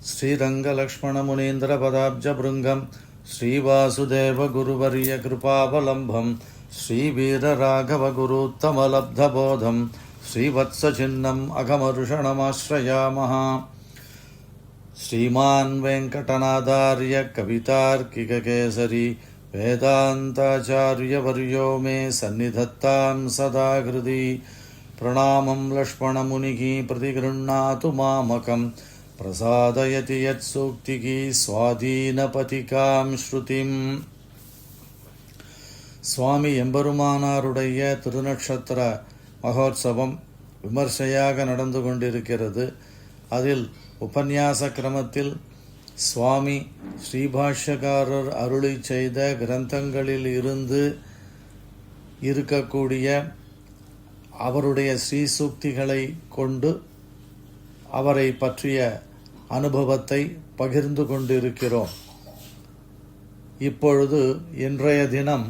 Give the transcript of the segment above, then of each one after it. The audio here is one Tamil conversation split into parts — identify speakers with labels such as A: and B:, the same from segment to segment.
A: श्रीरङ्गलक्ष्मणमुनीन्द्रपदाब्जभृङ्गं श्रीवासुदेवगुरुवर्यकृपावलम्बं श्रीवीरराघवगुरूत्तमलब्धबोधं श्रीवत्सचिह्नम् अघमरुषणमाश्रयामः। श्रीमान् वेङ्कटनाथार्य कवितार्किककेसरी वेदान्ताचार्यवर्यो मे सन्निधत्तां सदा हृदि। प्रणामं लक्ष्मणमुनिः प्रतिगृह्णातु मामकं प्रसादयति यत्सूक्तिः स्वाधीनपतिकां ஸ்ருதிம். சுவாமி எம்பெருமானாருடைய திருநக்ஷத்திர மகோத்சவம் விமர்சையாக நடந்து கொண்டிருக்கிறது. அதில் உபன்யாச கிரமத்தில் சுவாமி ஸ்ரீபாஷ்யக்காரர் அருளி செய்த கிரந்தங்களில் இருந்து இருக்கக்கூடிய அவருடைய ஸ்ரீசூக்திகளை கொண்டு அவரை பற்றிய அனுபவத்தை பகிர்ந்து கொண்டிருக்கிறோம். இப்பொழுது இன்றைய தினம்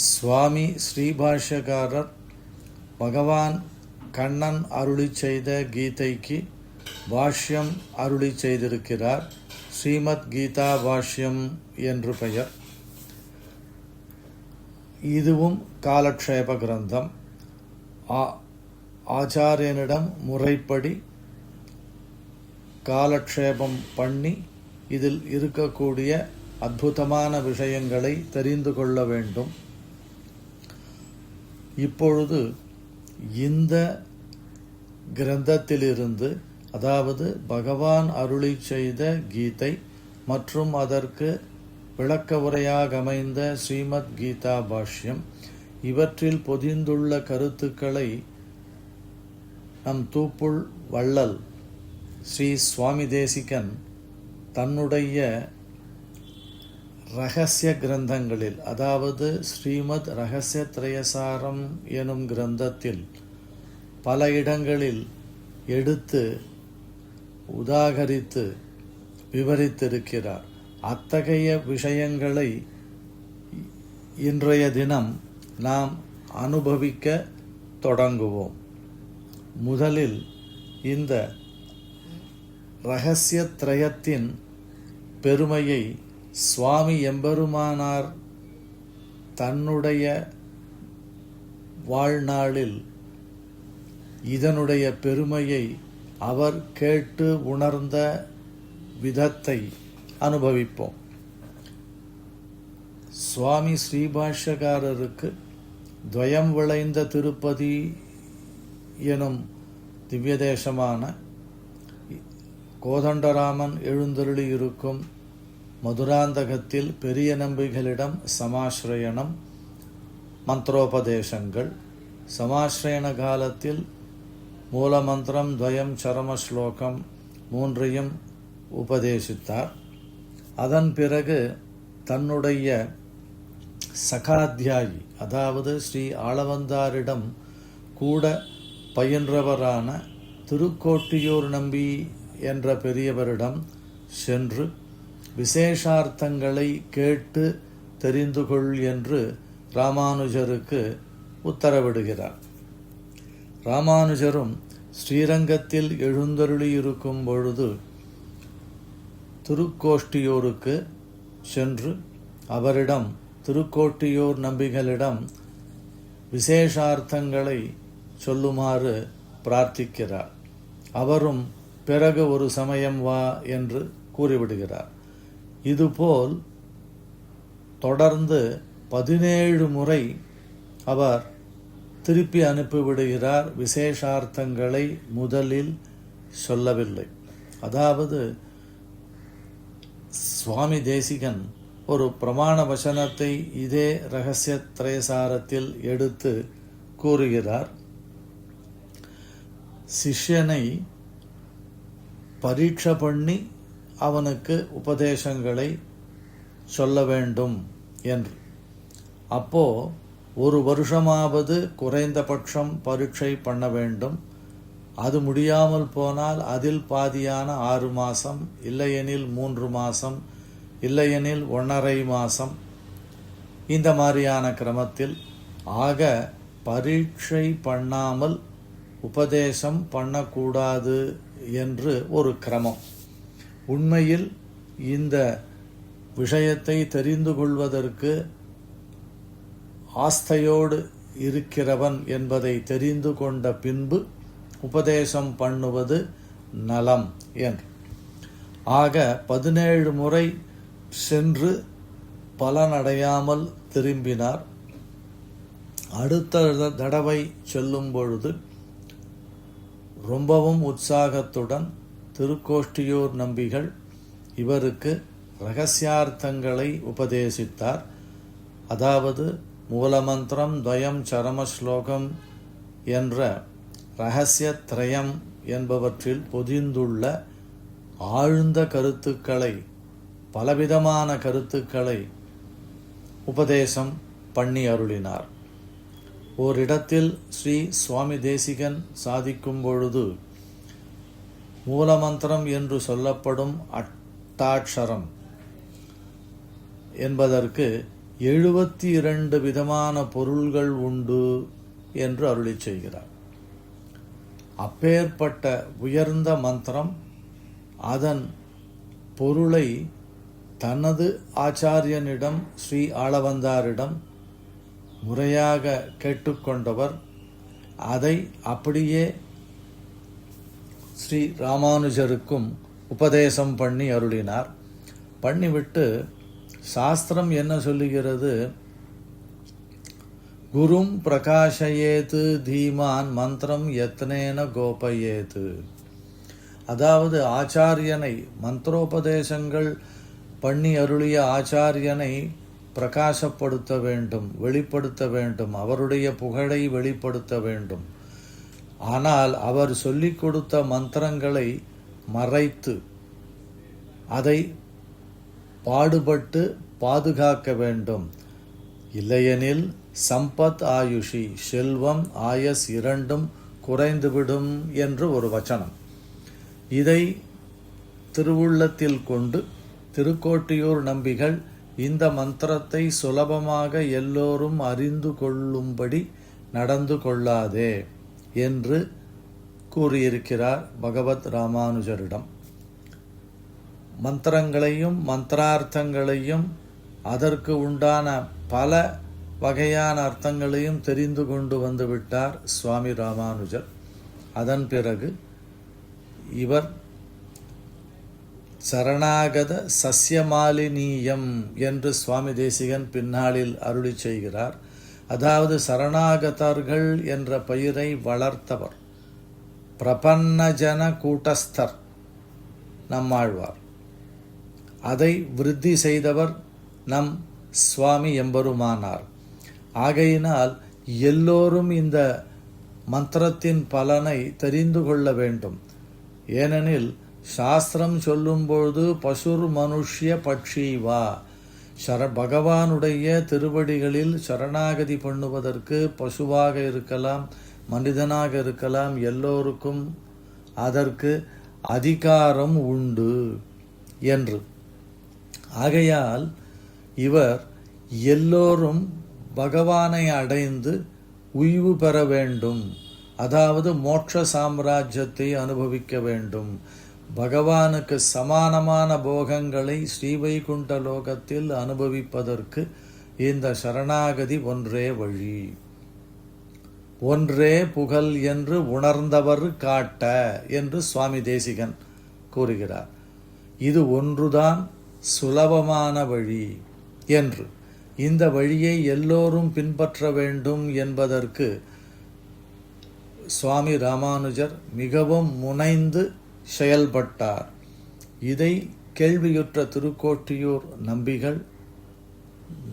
A: சுவாமி ஸ்ரீபாஷ்யக்காரர் பகவான் கண்ணன் அருளி செய்த கீதைக்கு பாஷ்யம் அருளி செய்திருக்கிறார். ஸ்ரீமத் கீதா பாஷ்யம் என்று பெயர். இதுவும் காலக்ஷேப கிரந்தம். ஆச்சாரியனிடம் முறைப்படி காலக்ஷேபம் பண்ணி இதில் இருக்கக்கூடிய அற்புதமான விஷயங்களை தெரிந்து கொள்ள வேண்டும். இப்பொழுது இந்த கிரந்தத்திலிருந்து, அதாவது பகவான் அருளி செய்த கீதை மற்றும் அதற்கு விளக்க உரையாக அமைந்த ஸ்ரீமத் கீதா பாஷ்யம், இவற்றில் பொதிந்துள்ள கருத்துக்களை நம் தூப்புள் வள்ளல் ஸ்ரீ சுவாமி தேசிகன் தன்னுடைய ரகசிய கிரந்தங்களில், அதாவது ஸ்ரீமத் ரகசிய திரயசாரம் எனும் கிரந்தத்தில் பல இடங்களில் எடுத்து உதாகரித்து விவரித்திருக்கிறார். அத்தகைய விஷயங்களை இன்றைய தினம் நாம் அனுபவிக்க தொடங்குவோம். முதலில் இந்த இரகசிய திரயத்தின் பெருமையை சுவாமி எம்பெருமானார் தன்னுடைய வாழ்நாளில் இதனுடைய பெருமையை அவர் கேட்டு உணர்ந்த விதத்தை அனுபவிப்போம். சுவாமி ஸ்ரீபாஷ்யக்காரருக்கு துவயம் விளைந்த திருப்பதி எனும் திவ்யதேசமான கோதண்டராமன் எழுந்தருளி இருக்கும் மதுராந்தகத்தில் பெரிய நம்பிகளிடம் சமாஸ்ரயணம், மந்திரோபதேசங்கள், சமாஸ்ரயண காலத்தில் மூலமந்திரம், துவயம், சரம ஸ்லோகம் மூன்றையும் உபதேசித்தார். அதன் பிறகு தன்னுடைய சகாத்தியாயி, அதாவது ஸ்ரீ ஆளவந்தாரிடம் கூட பயின்றவரான திருக்கோட்டியூர் நம்பி என்ற பெரியவரிடம் சென்று விசேஷார்த்தங்களை கேட்டு தெரிந்து கொள் என்று ராமானுஜருக்கு உத்தரவிடுகிறார். ராமானுஜரும் ஸ்ரீரங்கத்தில் எழுந்தருளியிருக்கும் பொழுது திருக்கோஷ்டியூருக்கு சென்று அவரிடம், திருக்கோட்டியூர் நம்பிகளிடம் விசேஷார்த்தங்களை சொல்லுமாறு பிரார்த்திக்கிறார். அவரும் பிறகு ஒரு சமயம் வா என்று கூறிவிடுகிறார். இதுபோல் தொடர்ந்து 17 முறை அவர் திருப்பி அனுப்பிவிடுகிறார். விசேஷார்த்தங்களை முதலில் சொல்லவில்லை. அதாவது சுவாமி தேசிகன் ஒரு பிரமாண வசனத்தை இதே இரகசிய திரயசாரத்தில் எடுத்து கூறுகிறார். சிஷ்யனை பரீட்சை பண்ணி அவனுக்கு உபதேசங்களை சொல்ல வேண்டும் என்று. அப்போ ஒரு வருஷமாவது குறைந்தபட்சம் பரீட்சை பண்ண வேண்டும். அது முடியாமல் போனால் அதில் பாதியான 6 மாதம், இல்லையெனில் 3 மாதம், இல்லையெனில் 1.5 மாதம், இந்த மாதிரியான கிரமத்தில். ஆக பரீட்சை பண்ணாமல் உபதேசம் பண்ணக்கூடாது என்று ஒரு கிரமம். உண்மையில் இந்த விஷயத்தை தெரிந்து கொள்வதற்கு ஆஸ்தையோடு இருக்கிறவன் என்பதை தெரிந்து கொண்ட பின்பு உபதேசம் பண்ணுவது நலம் என்று. ஆக 17 முறை சென்று பலனடையாமல் திரும்பினார். அடுத்த தடவை செல்லும் பொழுது ரொம்பவும் உற்சாகத்துடன் திருக்கோஷ்டியூர் நம்பிகள் இவருக்கு இரகசியார்த்தங்களை உபதேசித்தார். அதாவது மூலமந்திரம், துவயம், சரம ஸ்லோகம் என்ற இரகசியத்ரயம் என்பவற்றில் பொதிந்துள்ள ஆழ்ந்த கருத்துக்களை, பலவிதமான கருத்துக்களை உபதேசம் பண்ணி அருளினார். ஓரிடத்தில் ஸ்ரீ சுவாமி தேசிகன் சாதிக்கும் பொழுது மூலமந்திரம் என்று சொல்லப்படும் அட்டாட்சரம் என்பதற்கு 72 விதமான பொருள்கள் உண்டு என்று அருளி செய்கிறார். அப்பேற்பட்ட உயர்ந்த மந்திரம் அதன் பொருளை தனது ஆச்சாரியனிடம் ஸ்ரீ ஆளவந்தாரிடம் முறையாக கேட்டுக்கொண்டவர் அதை அப்படியே ஸ்ரீ ராமானுஜருக்கும் உபதேசம் பண்ணி அருளினார். பண்ணிவிட்டு சாஸ்திரம் என்ன சொல்லுகிறது? குரும் பிரகாஷயேத்து தீமான் மந்திரம் யத்னேன கோபயேத்து. அதாவது ஆச்சாரியனை, மந்திரோபதேசங்கள் பண்ணி அருளிய ஆச்சாரியனை பிரகாசப்படுத்த வேண்டும், வெளிப்படுத்த வேண்டும், அவருடைய புகழை வெளிப்படுத்த வேண்டும். ஆனால் அவர் சொல்லிக் கொடுத்த மந்திரங்களை மறைத்து அதை பாடுபட்டு பாதுகாக்க வேண்டும். இல்லையெனில் சம்பத் ஆயுஷி, செல்வம் ஆயஸ் இரண்டும் குறைந்துவிடும் என்று ஒரு வச்சனம். இதை திருவுள்ளத்தில் கொண்டு திருக்கோட்டியூர் நம்பிகள் இந்த மந்திரத்தை சுலபமாக எல்லோரும் அறிந்து கொள்ளும்படி நடந்து கொள்ளாதே என்று கூறியிருக்கிறார் பகவத் ராமானுஜரிடம். மந்திரங்களையும் மந்திரார்த்தங்களையும் அதற்கு உண்டான பல வகையான அர்த்தங்களையும் தெரிந்து கொண்டு வந்துவிட்டார் சுவாமி ராமானுஜர். அதன் பிறகு இவர் சரணாகத சஸ்யமாலினீயம் என்று சுவாமி தேசிகன் பின்னாளில் அருளி செய்கிறார். அதாவது சரணாகதர்கள் என்ற பெயரை வளர்த்தவர், பிரபன்னஜன கூட்டஸ்தர் நம்மாழ்வார். அதை விருத்தி செய்தவர் நம் சுவாமி எம்பெருமானார். ஆகையினால் எல்லோரும் இந்த மந்திரத்தின் பலனை தெரிந்து கொள்ள வேண்டும். ஏனெனில் சாஸ்திரம் சொல்லும்பொழுது பசுர் மனுஷ்ய பட்சீவா, பகவானுடைய திருவடிகளில் சரணாகதி பண்ணுவதற்கு பசுவாக இருக்கலாம், மனிதனாக இருக்கலாம், எல்லோருக்கும் அதற்கு அதிகாரம் உண்டு என்று. ஆகையால் இவர் எல்லோரும் பகவானை அடைந்து உய்வு பெற வேண்டும், அதாவது மோட்ச சாம்ராஜ்யத்தை அனுபவிக்க வேண்டும், பகவானுக்கு சமானமான போகங்களை ஸ்ரீவைகுண்ட லோகத்தில் அனுபவிப்பதற்கு இந்த சரணாகதி ஒன்றே வழி, ஒன்றே புகழ் என்று உணர்ந்தவர் காட்ட என்று சுவாமி தேசிகன் கூறுகிறார். இது ஒன்றுதான் சுலபமான வழி என்று. இந்த வழியை எல்லோரும் பின்பற்ற வேண்டும் என்பதற்கு சுவாமி ராமானுஜர் மிகவும் முனைந்து செயல்பட்டார். இதை கேள்வியுற்ற திருக்கோட்டியூர் நம்பிகள்,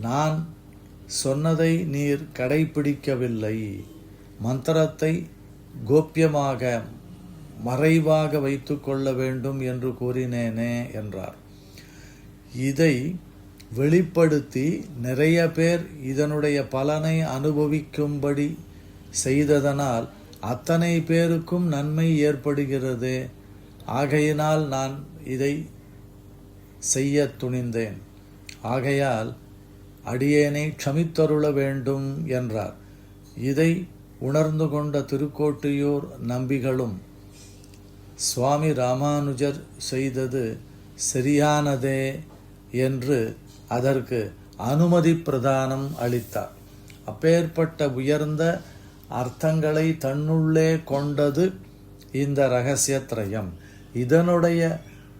A: நான் சொன்னதை நீர் கடைபிடிக்கவில்லை, மந்திரத்தை கோப்பியமாக மறைவாக வைத்து கொள்ள வேண்டும் என்று கூறினேனே என்றார். இதை வெளிப்படுத்தி நிறைய பேர் இதனுடைய பலனை அனுபவிக்கும்படி செய்ததனால் அத்தனை பேருக்கும் நன்மை ஏற்படுகிறது. ஆகையினால் நான் இதை செய்ய துணிந்தேன். ஆகையால் அடியேனை க்ஷமித்தருள வேண்டும் என்றார். இதை உணர்ந்து கொண்ட திருக்கோட்டியூர் நம்பிகளும் சுவாமி ராமானுஜர் செய்தது சரியானதே என்று அதற்கு அனுமதி பிரதானம் அளித்தார். அப்பேற்பட்ட உயர்ந்த அர்த்தங்களை தன்னுள்ளே கொண்டது இந்த ரகசியத்ரயம். இதனுடைய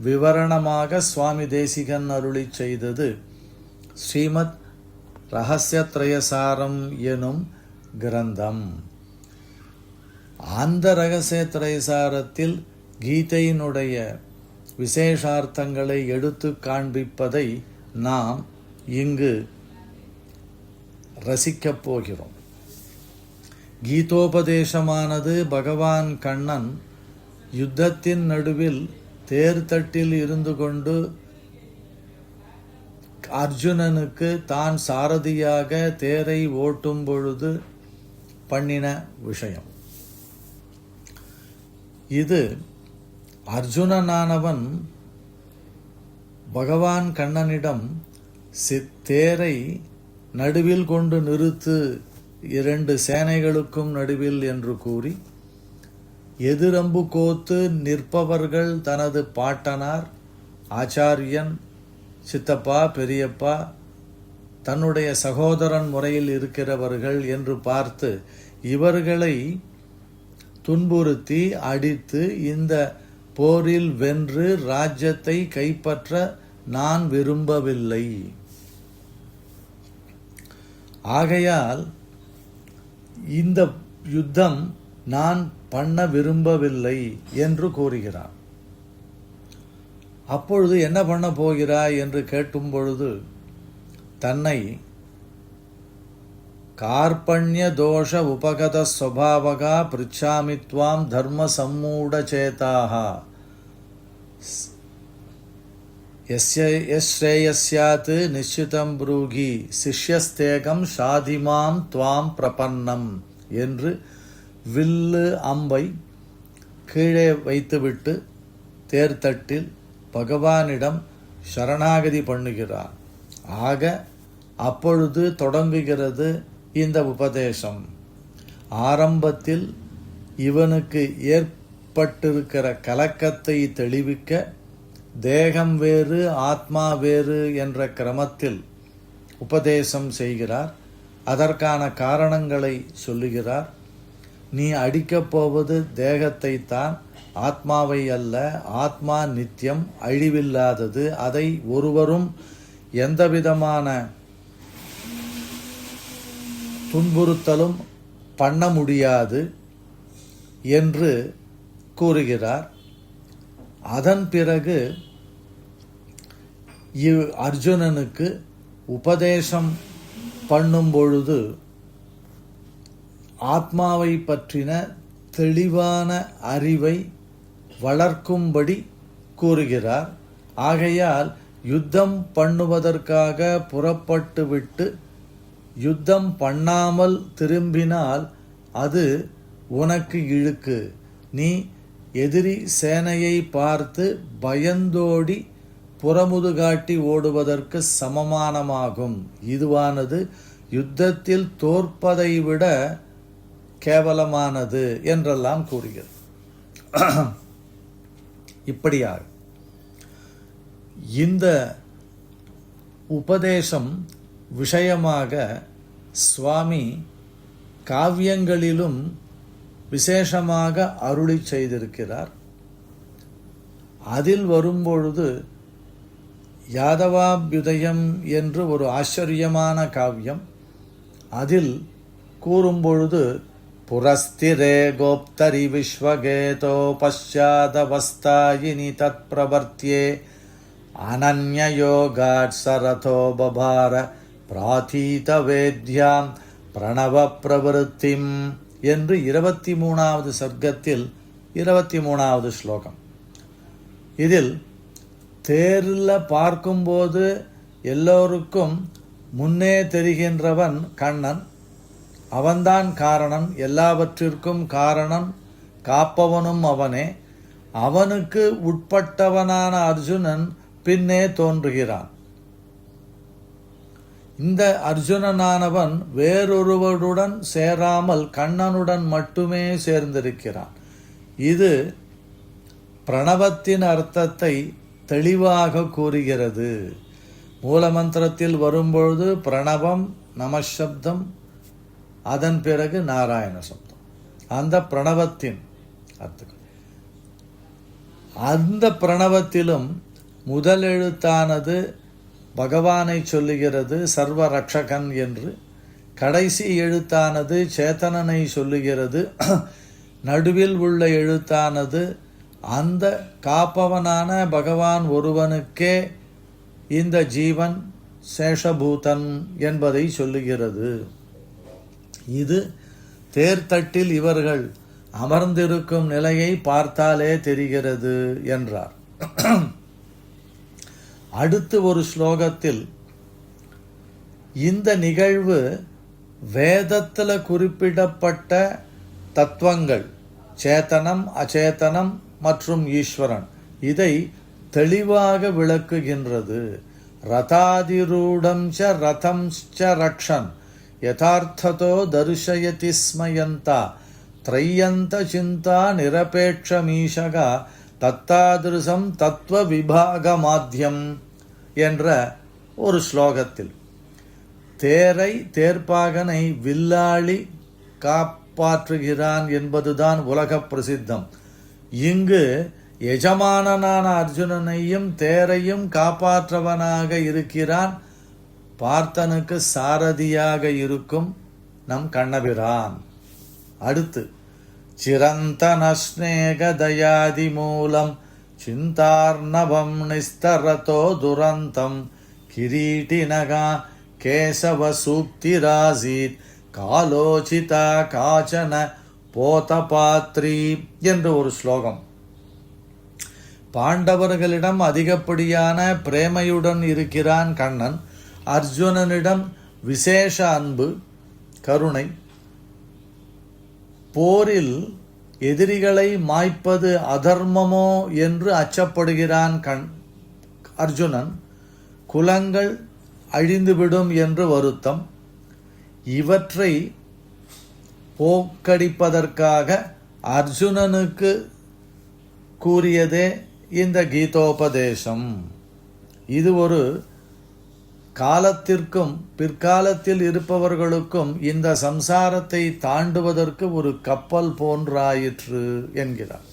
A: விவரணமாக சுவாமி தேசிகன் அருளி செய்தது ஸ்ரீமத் ரகசியத்ரயசாரம் எனும் கிரந்தம். அந்த ரகசியத்ரயசாரத்தில் கீதையினுடைய விசேஷார்த்தங்களை எடுத்து காண்பிப்பதை நாம் இங்கு ரசிக்கப் போகிறோம். கீதோபதேசமானது பகவான் கண்ணன் யுத்தத்தின் நடுவில் தேர்தட்டில் இருந்து கொண்டு அர்ஜுனனுக்கு தான் சாரதியாக தேரை ஓட்டும் பொழுது பண்ணின விஷயம். இது அர்ஜுனனானவன் பகவான் கண்ணனிடம் தேரை நடுவில் கொண்டு நிறுத்து, இரண்டு சேனைகளுக்கும் நடுவில் என்று கூறி, எதிரம்பு கோத்து நிற்பவர்கள் தனது பாட்டனார், ஆச்சாரியன், சித்தப்பா, பெரியப்பா, தன்னுடைய சகோதரன் முறையில் இருக்கிறவர்கள் என்று பார்த்து இவர்களை துன்புறுத்தி அடித்து இந்த போரில் வென்று ராஜ்யத்தை கைப்பற்ற நான் விரும்பவில்லை. ஆகையால் இந்த யுத்தம் நான் பண்ண விரும்பவில்லை என்று கூறுகிறார். அப்பொழுது என்ன பண்ண போகிறாய் என்று கேட்டும் பொழுது தன்னை கார்பண்ய தோஷ உபகத ஸ்வபாவகா பிருச்சாமித்வாம் தர்ம சம்மூட சேதாக யஸ்ரேயஸ்யாத் நிச்சிதம் ப்ரூகி சிஷ்யஸ்தேகம் ஷாதிமாம் துவாம் பிரபன்னம் என்று வில்லு அம்பை கீழே வைத்துவிட்டு தேர்தட்டில் பகவானிடம் சரணாகதி பண்ணுகிறார். ஆக அப்பொழுது தொடங்குகிறது இந்த உபதேசம். ஆரம்பத்தில் இவனுக்கு ஏற்பட்டிருக்கிற கலக்கத்தை தெளிவிக்க தேகம் வேறு ஆத்மா வேறு என்ற கிரமத்தில் உபதேசம் செய்கிறார். அதற்கான காரணங்களை சொல்லுகிறார். நீ அடிக்கப் போவது தேகத்தை தான், ஆத்மாவை அல்ல. ஆத்மா நித்தியம், அழிவில்லாதது. அதை ஒருவரும் எந்தவிதமான துன்புறுத்தலும் பண்ண முடியாது என்று கூறுகிறார். அதன் பிறகு அர்ஜுனனுக்கு உபதேசம் பண்ணும் பொழுது ஆத்மாவை பற்றின தெளிவான அறிவை வளர்க்கும்படி கூறுகிறார். ஆகையால் யுத்தம் பண்ணுவதற்காக புறப்பட்டுவிட்டு யுத்தம் பண்ணாமல் திரும்பினால் அது உனக்கு இழுக்கு. நீ எதிரி சேனையை பார்த்து பயந்தோடி புறமுதுகாட்டி ஓடுவதற்கு சமமானமாகும். இதுவானது யுத்தத்தில் தோற்பதை விட கேவலமானது என்றெல்லாம் கூறுகிறது. இப்படியாக இந்த உபதேசம் விஷயமாக சுவாமி காவியங்களிலும் விசேஷமாக அருளி செய்திருக்கிறார். அதில் வரும்பொழுது யாதவாபியுதயம் என்று ஒரு ஆச்சரியமான காவியம். அதில் கூறும்பொழுது புரஸ்திரே கோப்தரி விஸ்வகேதோ பశ్చాதவஸ்தாயினி தத் பிரவர்த்தியே அனன்யயோகாட் சரதோ பபார பிராதீத வேத்யாம் பிரணவ பிரவருத்திம் என்று 23வது சர்க்கத்தில் 23வது ஸ்லோகம். இதில் தேரில் பார்க்கும்போது எல்லோருக்கும் முன்னே தெரிகின்றவன் கண்ணன். அவன்தான் காரணன், எல்லாவற்றிற்கும் காரணன், காப்பவனும் அவனே. அவனுக்கு உட்பட்டவனான அர்ஜுனன் பின்னே தோன்றுகிறான். இந்த அர்ஜுனனானவன் வேறொருவருடன் சேராமல் கண்ணனுடன் மட்டுமே சேர்ந்திருக்கிறான். இது பிரணவத்தின் அர்த்தத்தை தெளிவாக கூறுகிறது. மூலமந்திரத்தில் வரும்பொழுது பிரணவம் நமசப்தம், அதன் பிறகு நாராயண சப்தம். அந்த பிரணவத்தின் அர்த்தம். அந்த பிரணவத்திலும் முதல் எழுத்தானது பகவானை சொல்லுகிறது, சர்வ ரக்ஷகன் என்று. கடைசி எழுத்தானது சேத்தனனை சொல்லுகிறது. நடுவில் உள்ள எழுத்தானது அந்த காப்பவனான பகவான் ஒருவனுக்கே இந்த ஜீவன் சேஷபூதன் என்பதை சொல்லுகிறது. இது தேர்தட்டில் இவர்கள் அமர்ந்திருக்கும் நிலையை பார்த்தாலே தெரிகிறது என்றார். அடுத்து ஒரு ஸ்லோகத்தில் இந்த நிகழ்வு வேதத்தில் குறிப்பிடப்பட்ட தத்துவங்கள், சேத்தனம், அச்சேதனம் மற்றும் ஈஸ்வரன், இதை தெளிவாக விளக்குகின்றது. ரதாதிரூடம் ச ரதம் ச ரக்ஷன் யதார்த்ததோ தர்ஷயதி ஸ்மயந்தா த்ரையந்த சிந்தா நிரபேட்சமீஷகா தத்தாதிருசம் தத்துவ விபாக மாத்தியம் என்ற ஒரு ஸ்லோகத்தில் தேரை தேர்ப்பாகனை வில்லாளி காப்பாற்றுகிறான் என்பதுதான் உலக பிரசித்தம். இங்கு எஜமானனான அர்ஜுனனையும் தேரையும் காப்பாற்றவனாக இருக்கிறான், பார்த்தனுக்கு சாரதியாக இருக்கும் நம் கண்ணபிரான். அடுத்து சிரந்தன ஸ்நேக தயாதி மூலம் சிந்தார்ணவம் நிஸ்தரதோ துரந்தம் கிரீட்டினகா கேசவ சூக்திராசீத் காலோசிதா காச்சன போதபாத்ரி என்று ஒரு ஸ்லோகம். பாண்டவர்களிடம் அதிகப்படியான பிரேமையுடன் இருக்கிறான் கண்ணன். அர்ஜுனனிடம் விசேஷ அன்பு, கருணை. போரில் எதிரிகளை மாய்ப்பது அதர்மமோ என்று அச்சப்படுகிறான் அர்ஜுனன். குலங்கள் அழிந்துவிடும் என்று வருத்தம். இவற்றை போக்கடிப்பதற்காக அர்ஜுனனுக்கு கூறியதே இந்த கீதோபதேசம். இது ஒரு காலத்திற்கும் பிற்காலத்தில் இருப்பவர்களுக்கும் இந்த சம்சாரத்தை தாண்டுவதற்கு ஒரு கப்பல் போன்றாயிற்று என்கிறார்.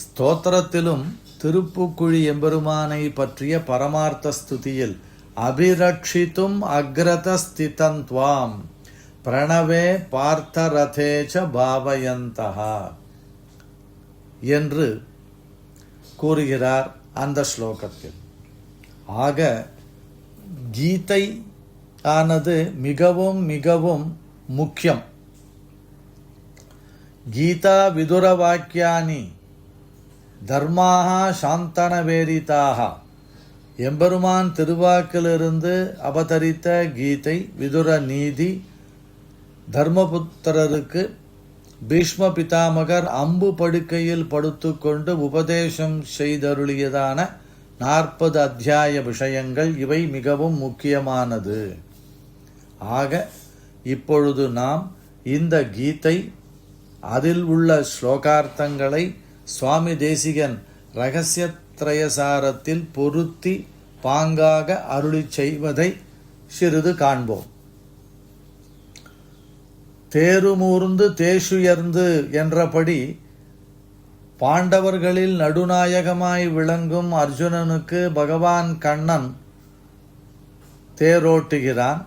A: ஸ்தோத்திரத்திலும் திருப்புக்குழி எம்பெருமானை பற்றிய பரமார்த்த ஸ்துதியில் அபிரக்ஷித்தும் அக்ரத ஸ்திதந்த்வாம் பிரணவே பார்த்தரதேச்ச பாவயந்தஹா என்று கூறுகிறார் அந்த ஸ்லோகத்தில். ஆக கீதை ஆனது மிகவும் மிகவும் முக்கியம். கீதா விதுர வாக்கியானி தர்மாக சாந்தனவேரிதாக. எம்பெருமான் திருவாக்கிலிருந்து அவதரித்த கீதை விதுர நீதி. தர்மபுத்திரருக்கு பீஷ்ம பிதாமகர் அம்பு படுக்கையில் படுத்துக்கொண்டு உபதேசம் செய்தருளியதான 40 அத்தியாய விஷயங்கள் இவை மிகவும் முக்கியமானது. ஆக இப்பொழுது நாம் இந்த கீதை, அதில் உள்ள ஸ்லோகார்த்தங்களை சுவாமி தேசிகன் இரகசியத்ரயசாரத்தில் பொருத்தி பாங்காக அருளிச் செய்வதை சிறிது காண்போம். தேருமூர்ந்து தேசுயர்ந்து என்றபடி பாண்டவர்களில் நடுநாயகமாய் விளங்கும் அர்ஜுனனுக்கு பகவான் கண்ணன் தேரோட்டுகிறான்.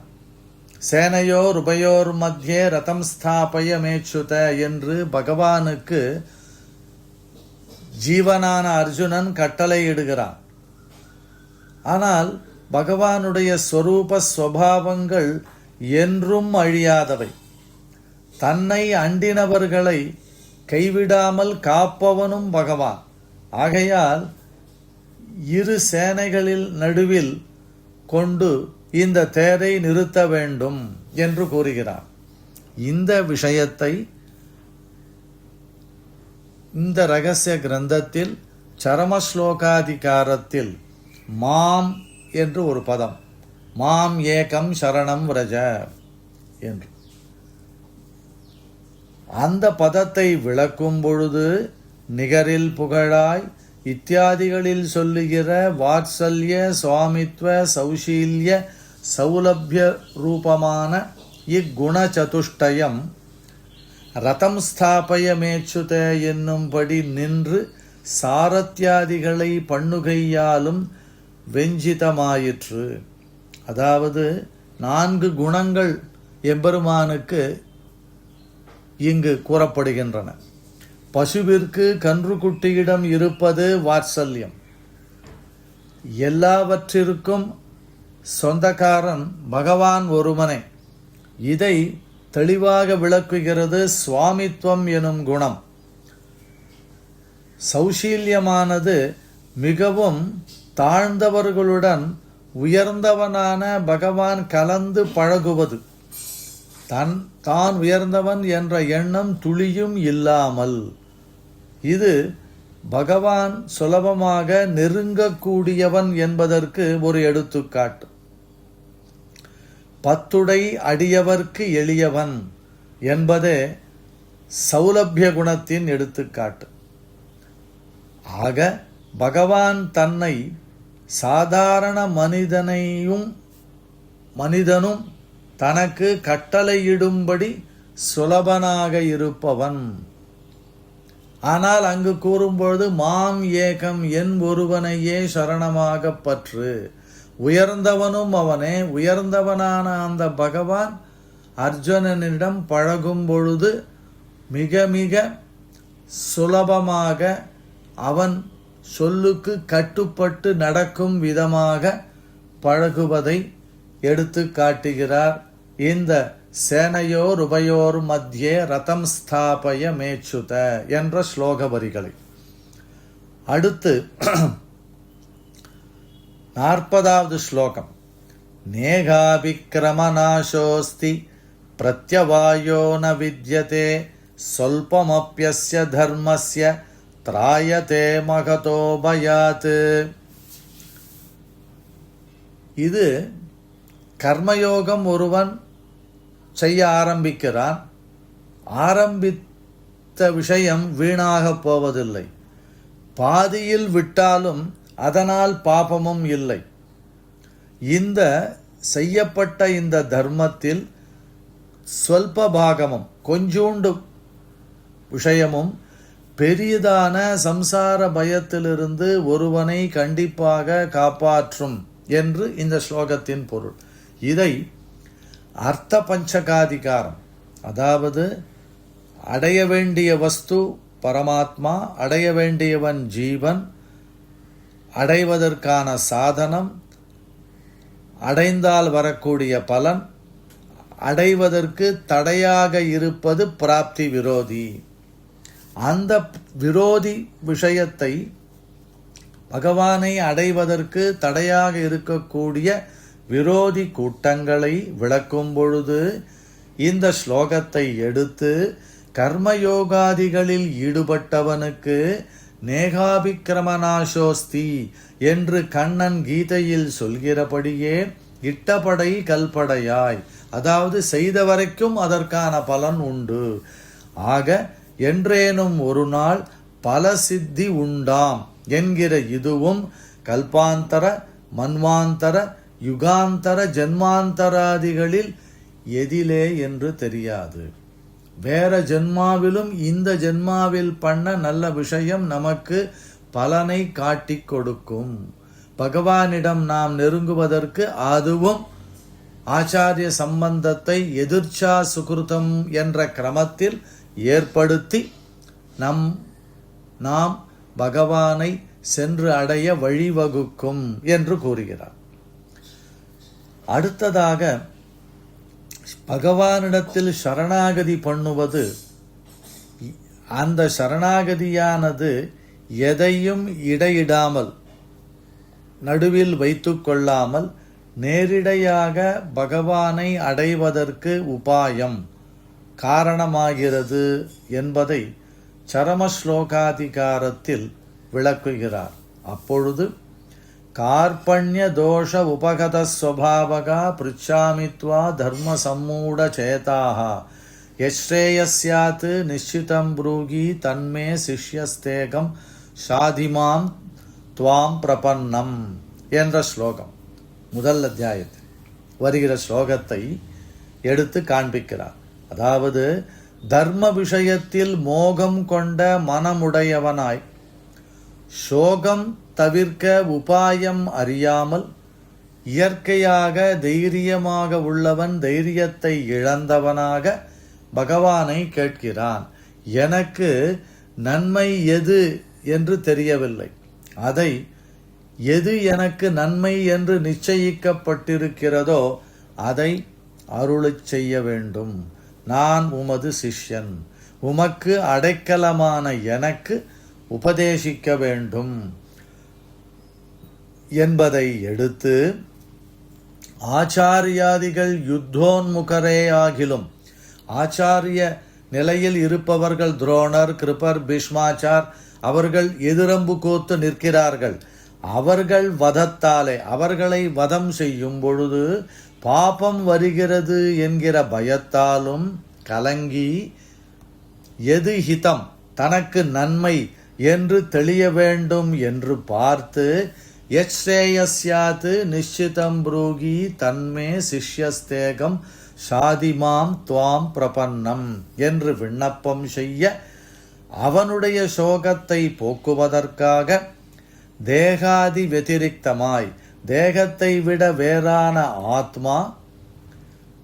A: சேனையோர் உபயோர் மத்தியே ரதம் ஸ்தாபய மேச்சுத என்று பகவானுக்கு ஜீவனான அர்ஜுனன் கட்டளையிடுகிறான். ஆனால் பகவானுடைய ஸ்வரூப ஸ்வபாவங்கள் என்றும் அழியாதவை. தன்னை அண்டினவர்களை கைவிடாமல் காப்பவனும் பகவான். ஆகையால் இரு சேனைகளில் நடுவில் கொண்டு இந்த தேரை நிறுத்த வேண்டும் என்று கூறுகிறார். இந்த விஷயத்தை இந்த ரகசிய கிரந்தத்தில் சரமஸ்லோகாதிகாரத்தில் மாம் என்று ஒரு பதம், மாம் ஏகம் சரணம் விரஜ என்று, அந்த பதத்தை விளக்கும் பொழுது நிகரில் புகழாய் இத்தியாதிகளில் சொல்லுகிற வாத்சல்ய சுவாமித்வ சௌஷீல்ய சௌலபிய ரூபமான இக்குண சதுஷ்டயம் ரதம் ஸ்தாபயமேச்சுத என்னும்படி நின்று சாரத்தியாதிகளை பண்ணுகையாலும் வெஞ்சிதமாயிற்று. அதாவது 4 குணங்கள் எம்பெருமானுக்கு இங்கு கூறப்படுகின்றன. பசுவிற்கு கன்றுக்குட்டியிடம் இருப்பது வாத்சல்யம். எல்லாவற்றிற்கும் சொந்தக்காரன் பகவான் ஒருவனே. இதை தெளிவாக விளக்குகிறது சுவாமித்வம் எனும் குணம். சௌஷீல்யமானது மிகவும் தாழ்ந்தவர்களுடன் உயர்ந்தவனான பகவான் கலந்து பழகுவது. தான் உயர்ந்தவன் என்ற எண்ணம் துளியும் இல்லாமல். இது பகவான் சுலபமாக நெருங்கக்கூடியவன் என்பதற்கு ஒரு எடுத்துக்காட்டு. 10 அடியவர்க்கு எளியவன் என்பதே சௌலபிய குணத்தின் எடுத்துக்காட்டு. ஆக பகவான் தன்னை சாதாரண மனிதனும் தனக்கு கட்டளையிடும்படி சுலபனாக இருப்பவன். ஆனால் அங்கு கூறும்பொழுது மாம் ஏகம் என் ஒருவனையே சரணமாக பற்று. உயர்ந்தவனும் அவனே. உயர்ந்தவனான அந்த பகவான் அர்ஜுனனிடம் பழகும் பொழுது மிக மிக சுலபமாக அவன் சொல்லுக்கு கட்டுப்பட்டு நடக்கும் விதமாக பழகுவதை எடுத்து காட்டுகிறார் இந்த சேனையோர் உபயோர் மத்தியே ரதம் ஸ்தாபய மேச்சுத என்ற ஸ்லோக வரிகளை. அடுத்து 40வது ஸ்லோகம். நேகாபிக்ரமநாசோஸ்தி பிரத்யவாயோ ந வித்யதே சொல்பமப்யஸ்ய தர்மஸ்ய த்ராயதே மகதோ பயாத். இது கர்மயோகம் ஒருவன் செய்ய ஆரம்பிக்கிறான். ஆரம்பித்த விஷயம் வீணாக போவதில்லை. பாதியில் விட்டாலும் அதனால் பாபமும் இல்லை. இந்த செய்யப்பட்ட இந்த தர்மத்தில் ஸ்வல்ப பாகமும் கொஞ்சூண்டு விஷயமும் பெரியதான சம்சார பயத்திலிருந்து ஒருவனை கண்டிப்பாக காப்பாற்றும் என்று இந்த ஸ்லோகத்தின் பொருள். இதை அர்த்த பஞ்சகாதிகாரம், அதாவது அடைய வேண்டிய வஸ்து பரமாத்மா, அடைய வேண்டியவன் ஜீவன், அடைவதற்கான சாதனம், அடைந்தால் வரக்கூடிய பலன், அடைவதற்கு தடையாக இருப்பது பிராப்தி விரோதி. அந்த விரோதி விஷயத்தை பகவானை அடைவதற்கு தடையாக இருக்கக்கூடிய விரோதி கூட்டங்களை விளக்கும் பொழுது இந்த ஸ்லோகத்தை எடுத்து கர்மயோகாதிகளில் ஈடுபட்டவனுக்கு நேகாபிக்கிரமநாசோஸ்தி என்று கண்ணன் கீதையில் சொல்கிறபடியே இட்டபடை கல்படையாய், அதாவது செய்த வரைக்கும் அதற்கான பலன் உண்டு. ஆக என்றேனும் ஒரு நாள் பல சித்தி உண்டாம் என்கிற இதுவும் கல்பாந்தர மன்வாந்தர யுகாந்தர ஜென்மாந்தராதிகளில் எதிலே என்று தெரியாது. வேற ஜென்மாவிலும் இந்த ஜென்மாவில் பண்ண நல்ல விஷயம் நமக்கு பலனை காட்டிக் கொடுக்கும். பகவானிடம் நாம் நெருங்குவதற்கு அதுவும் ஆச்சாரிய சம்பந்தத்தை எதிர்ச்சா சுகிருதம் என்ற கிரமத்தில் ஏற்படுத்தி நாம் பகவானை சென்று அடைய வழிவகுக்கும் என்று கூறுகிறார். அடுத்ததாக பகவானிடத்தில் சரணாகதி பண்ணுவது, அந்த சரணாகதியானது எதையும் இடையிடாமல் நடுவில் வைத்து கொள்ளாமல் நேரிடையாக பகவானை அடைவதற்கு உபாயம் காரணமாகிறது என்பதை சரமஸ்லோகாதிகாரத்தில் விளக்குகிறார். அப்பொழுது கார்பண்ய தோஷ உபகத ஸ்வபாவகா பிருச்சாமித்வா தர்ம சம்மூட சேதாக யஸ்ரேயஸ்யாத் நிச்சிதம் ப்ரூகி தன்மே சிஷ்யஸ்தேகம் ஷாதிமாம் துவாம் பிரபன்னம் என்ற ஸ்லோகம் முதல் அத்தியாயத்தில் வருகிற ஸ்லோகத்தை எடுத்து காண்பிக்கிறார். அதாவது தர்ம விஷயத்தில் மோகம் கொண்ட மனமுடையவனாய் சோகம் தவிர்க்க உபாயம் அறியாமல் இயற்கையாக தைரியமாக உள்ளவன் தைரியத்தை இழந்தவனாக பகவானை கேட்கிறான். எனக்கு நன்மை எது என்று தெரியவில்லை, அதை எது எனக்கு நன்மை என்று நிச்சயிக்கப்பட்டிருக்கிறதோ அதை அருளச் செய்ய வேண்டும். நான் உமது சிஷ்யன், உமக்கு அடைக்கலமான எனக்கு உபதேசிக்க வேண்டும் என்பதை எடுத்து ஆச்சாரியாதிகள் யுத்தோன்முகரே ஆகிலும் ஆச்சாரிய நிலையில் இருப்பவர்கள் துரோணர், கிருபர், பீஷ்மாச்சார் அவர்கள் எதிரம்பு கோத்து நிற்கிறார்கள். அவர்கள் வதத்தாலே அவர்களை வதம் செய்யும் பொழுது பாபம் வருகிறது என்கிற பயத்தாலும் கலங்கி எது ஹிதம் தனக்கு நன்மை என்று தெளிய வேண்டும் என்று பார்த்து யஸ்ரேயஸ்யாத் நிச்சிதம் ப்ரூகி தன்மே சிஷ்யஸ்தேகம் ஷாதிமாம் துவாம் பிரபன்னம் என்று விண்ணப்பம் செய்ய அவனுடைய சோகத்தை போக்குவதற்காக தேகாதி வெதிரிக்தமாய் தேகத்தை விட வேறான ஆத்மா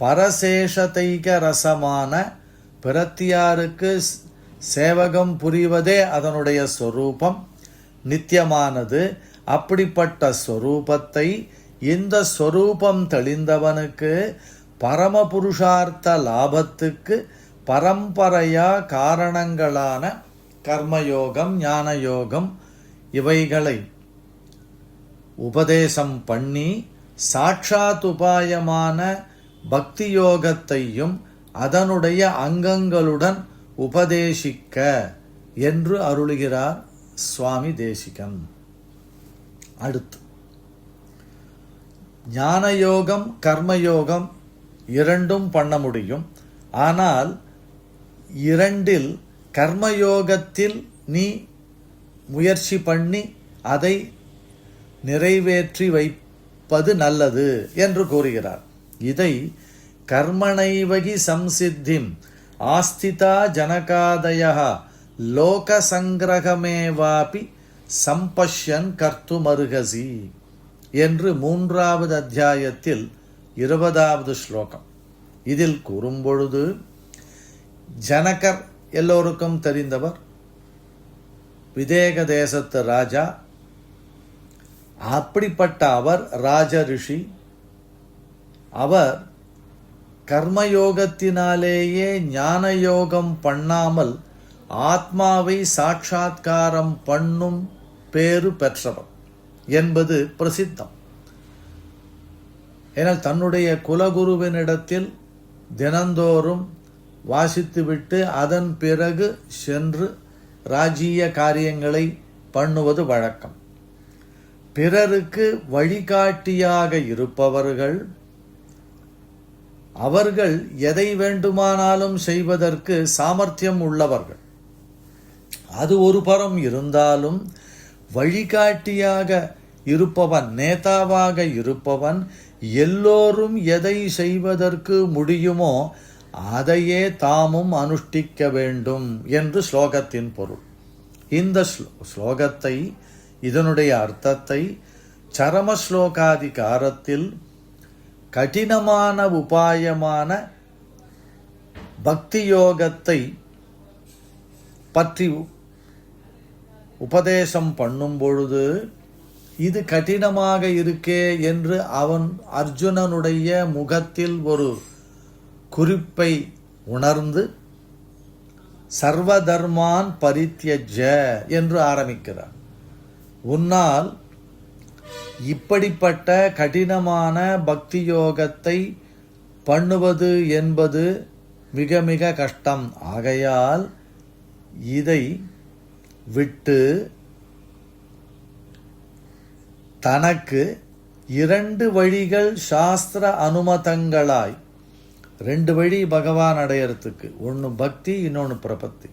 A: பரசேஷதைக ரசமான பிரத்தியாருக்கு சேவகம் புரிவதே அதனுடைய ஸ்வரூபம், நித்தியமானது. அப்படிப்பட்ட ஸ்வரூபத்தை இந்த ஸ்வரூபம் தெளிந்தவனுக்கு பரமபுருஷார்த்த லாபத்துக்கு பரம்பரையா காரணங்களான கர்மயோகம், ஞானயோகம் இவைகளை உபதேசம் பண்ணி சாட்சாத் உபாயமான பக்தி யோகத்தையும் அதனுடைய அங்கங்களுடன் உபதேசிக்க என்று அருளுகிறார் சுவாமி தேசிகன். அடுத்து ஞானயோகம் கர்மயோகம் இரண்டும் பண்ண முடியும். ஆனால் இரண்டில் கர்மயோகத்தில் நீ முயற்சி பண்ணி அதை நிறைவேற்றி வைப்பது நல்லது என்று கூறுகிறார். இதை கர்மணைவகி சம்சித்திம் ஆஸ்திதா ஜனகாதய லோக சங்கிரகமேவாபி சம்பஷ்யன் கர்த்துமருகசி என்று 3வது அத்தியாயத்தில் 20வது ஸ்லோகம். இதில் கூறும்பொழுது ஜனகர் எல்லோருக்கும் தெரிந்தவர், விதேக தேசத்து ராஜா. அப்படிப்பட்ட அவர் ராஜ ரிஷி. அவர் கர்மயோகத்தினாலேயே ஞான யோகம் பண்ணாமல் ஆத்மாவை சாட்சாத்காரம் பண்ணும் பேறு பெற்றவர் என்பது பிரசித்தம். ஏனால் தன்னுடைய குலகுருவினிடத்தில் தினந்தோறும் வாசித்துவிட்டு அதன் பிறகு சென்று ராஜ்ய காரியங்களை பண்ணுவது வழக்கம். பிறருக்கு வழிகாட்டியாக இருப்பவர்கள் அவர்கள் எதை வேண்டுமானாலும் செய்வதற்கு சாமர்த்தியம் உள்ளவர்கள். அது ஒரு புறம் இருந்தாலும் வழிகாட்டியாக இருப்பவன், நேதாவாக இருப்பவன் எல்லோரும் எதை செய்வதற்கு முடியுமோ அதையே தாமும் அனுஷ்டிக்க வேண்டும் என்று ஸ்லோகத்தின் பொருள். இந்த ஸ்லோகத்தை, இதனுடைய அர்த்தத்தை சரம ஸ்லோகாதிகாரத்தில் கடினமான உபாயமான பக்தி யோகத்தை பற்றி உபதேசம் பண்ணும் பொழுது இது கடினமாக இருக்கே என்று அவன் அர்ஜுனனுடைய முகத்தில் ஒரு குறிப்பை உணர்ந்து சர்வதர்மான் பரித்யஜ என்று ஆரம்பிக்கிறார். உன்னால் இப்படிப்பட்ட கடினமான பக்தி யோகத்தை பண்ணுவது என்பது மிக மிக கஷ்டம். ஆகையால் இதை விட்டு தனக்கு 2 வழிகள் சாஸ்திர அனுமதங்களாய் 2 வழி பகவான் அடையறதுக்கு. ஒன்று பக்தி, இன்னொன்று பிரபத்தி.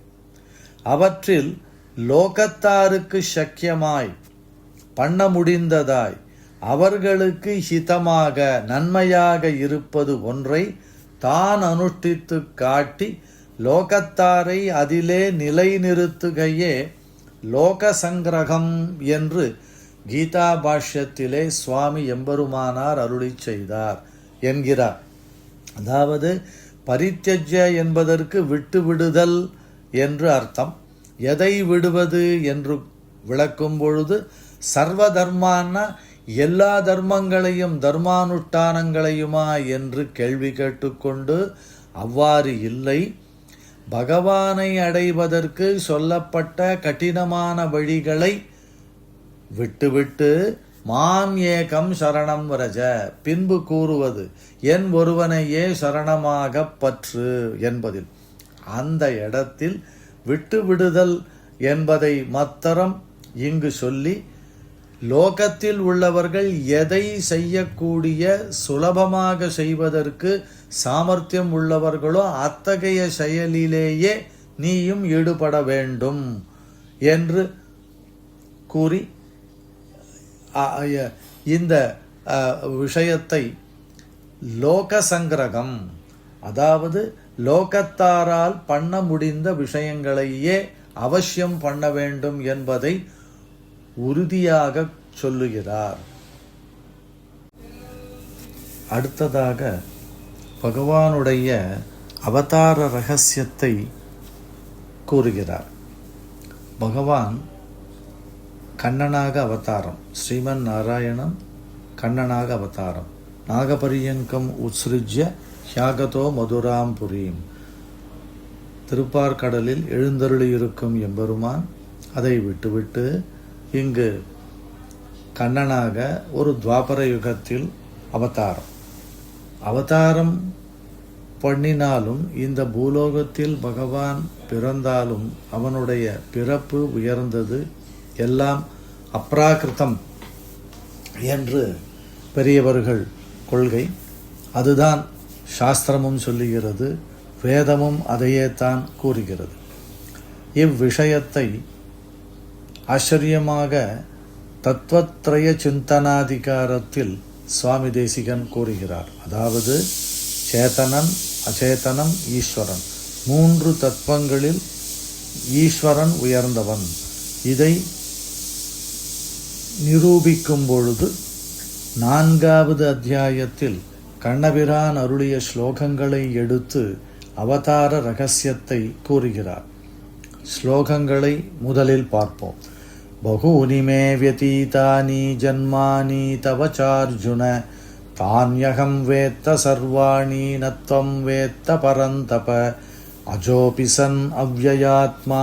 A: அவற்றில் லோகத்தாருக்கு சக்கியமாய் பண்ண முடிந்ததாய் அவர்களுக்கு ஹிதமாக நன்மையாக இருப்பது ஒன்றை தான் அனுஷ்டித்து காட்டி லோகத்தாரை அதிலே நிலைநிறுத்துகையே லோக சங்கிரகம் என்று கீதா பாஷ்யத்திலே சுவாமி எம்பெருமானார் அருளி செய்தார் என்கிறார். அதாவது பரித்யஜ்ய என்பதற்கு விட்டு விடுதல் என்று அர்த்தம். எதை விடுவது என்று விளக்கும் பொழுது சர்வ தர்மான்னா எல்லா தர்மங்களையும் தர்மானுஷ்டானங்களையுமா என்று கேள்வி கேட்டுக்கொண்டு அவ்வாறு இல்லை. பகவானை அடைவதற்கு சொல்லப்பட்ட கடினமான வழிகளை விட்டுவிட்டு மாம் ஏகம் சரணம் வரஜ, பின்பு கூறுவது என் ஒருவனையே சரணமாக பற்று என்பதில். அந்த இடத்தில் விட்டுவிடுதல் என்பதை மாத்திரம் இங்கு சொல்லி லோகத்தில் உள்ளவர்கள் எதை செய்யக்கூடிய சுலபமாக செய்வதற்கு சாமர்த்தியம் உள்ளவர்களோ அத்தகைய செயலிலேயே நீயும் ஈடுபட வேண்டும் என்று கூறி இந்த விஷயத்தை லோக சங்கிரகம், அதாவது லோகத்தாரால் பண்ண முடிந்த விஷயங்களையே அவசியம் பண்ண வேண்டும் என்பதை உறுதியாக சொல்லுகிறார். அடுத்ததாக பகவானுடைய அவதார ரகசியத்தை கூறுகிறார். பகவான் கண்ணனாக அவதாரம், ஸ்ரீமன் நாராயணன் கண்ணனாக அவதாரம். நாகபரியங்கம் உத்ஸ்ருஜ்ய ஹியாகதோ மதுராம் புரீம், திருப்பார்கடலில் எழுந்தருளியிருக்கும் எம்பெருமான் அதை விட்டுவிட்டு இங்கு கண்ணனாக ஒரு துவாபர யுகத்தில் அவதாரம் பண்ணினாலும் இந்த பூலோகத்தில் பகவான் பிறந்தாலும் அவனுடைய பிறப்பு உயர்ந்தது, எல்லாம் அப்ராகிருதம் என்று பெரியவர்கள் கொள்கை. அதுதான் சாஸ்திரமும் சொல்லுகிறது, வேதமும் அதையே தான் கூறுகிறது. இவ்விஷயத்தை ஆச்சரியமாக தத்துவத்ரய சிந்தனாதிகாரத்தில் சுவாமி தேசிகன் கூறுகிறார். அதாவது சேதனன், அச்சேதனம், ஈஸ்வரன், 3 தத்துவங்களில் ஈஸ்வரன் உயர்ந்தவன். இதை நிரூபிக்கும் பொழுது 4வது அத்தியாயத்தில் கண்ணபிரான் அருளிய ஸ்லோகங்களை எடுத்து அவதார ரகசியத்தை கூறுகிறார். ஸ்லோகங்களை முதலில் பார்ப்போம். பகூனி மே வ்யதீதானி ஜன்மானி தவ சார்ஜுன தான்யகம் வேத்த சர்வாணி நத்வம் வேத்த பரந்தப அஜோபி சன் அவ்யயாத்மா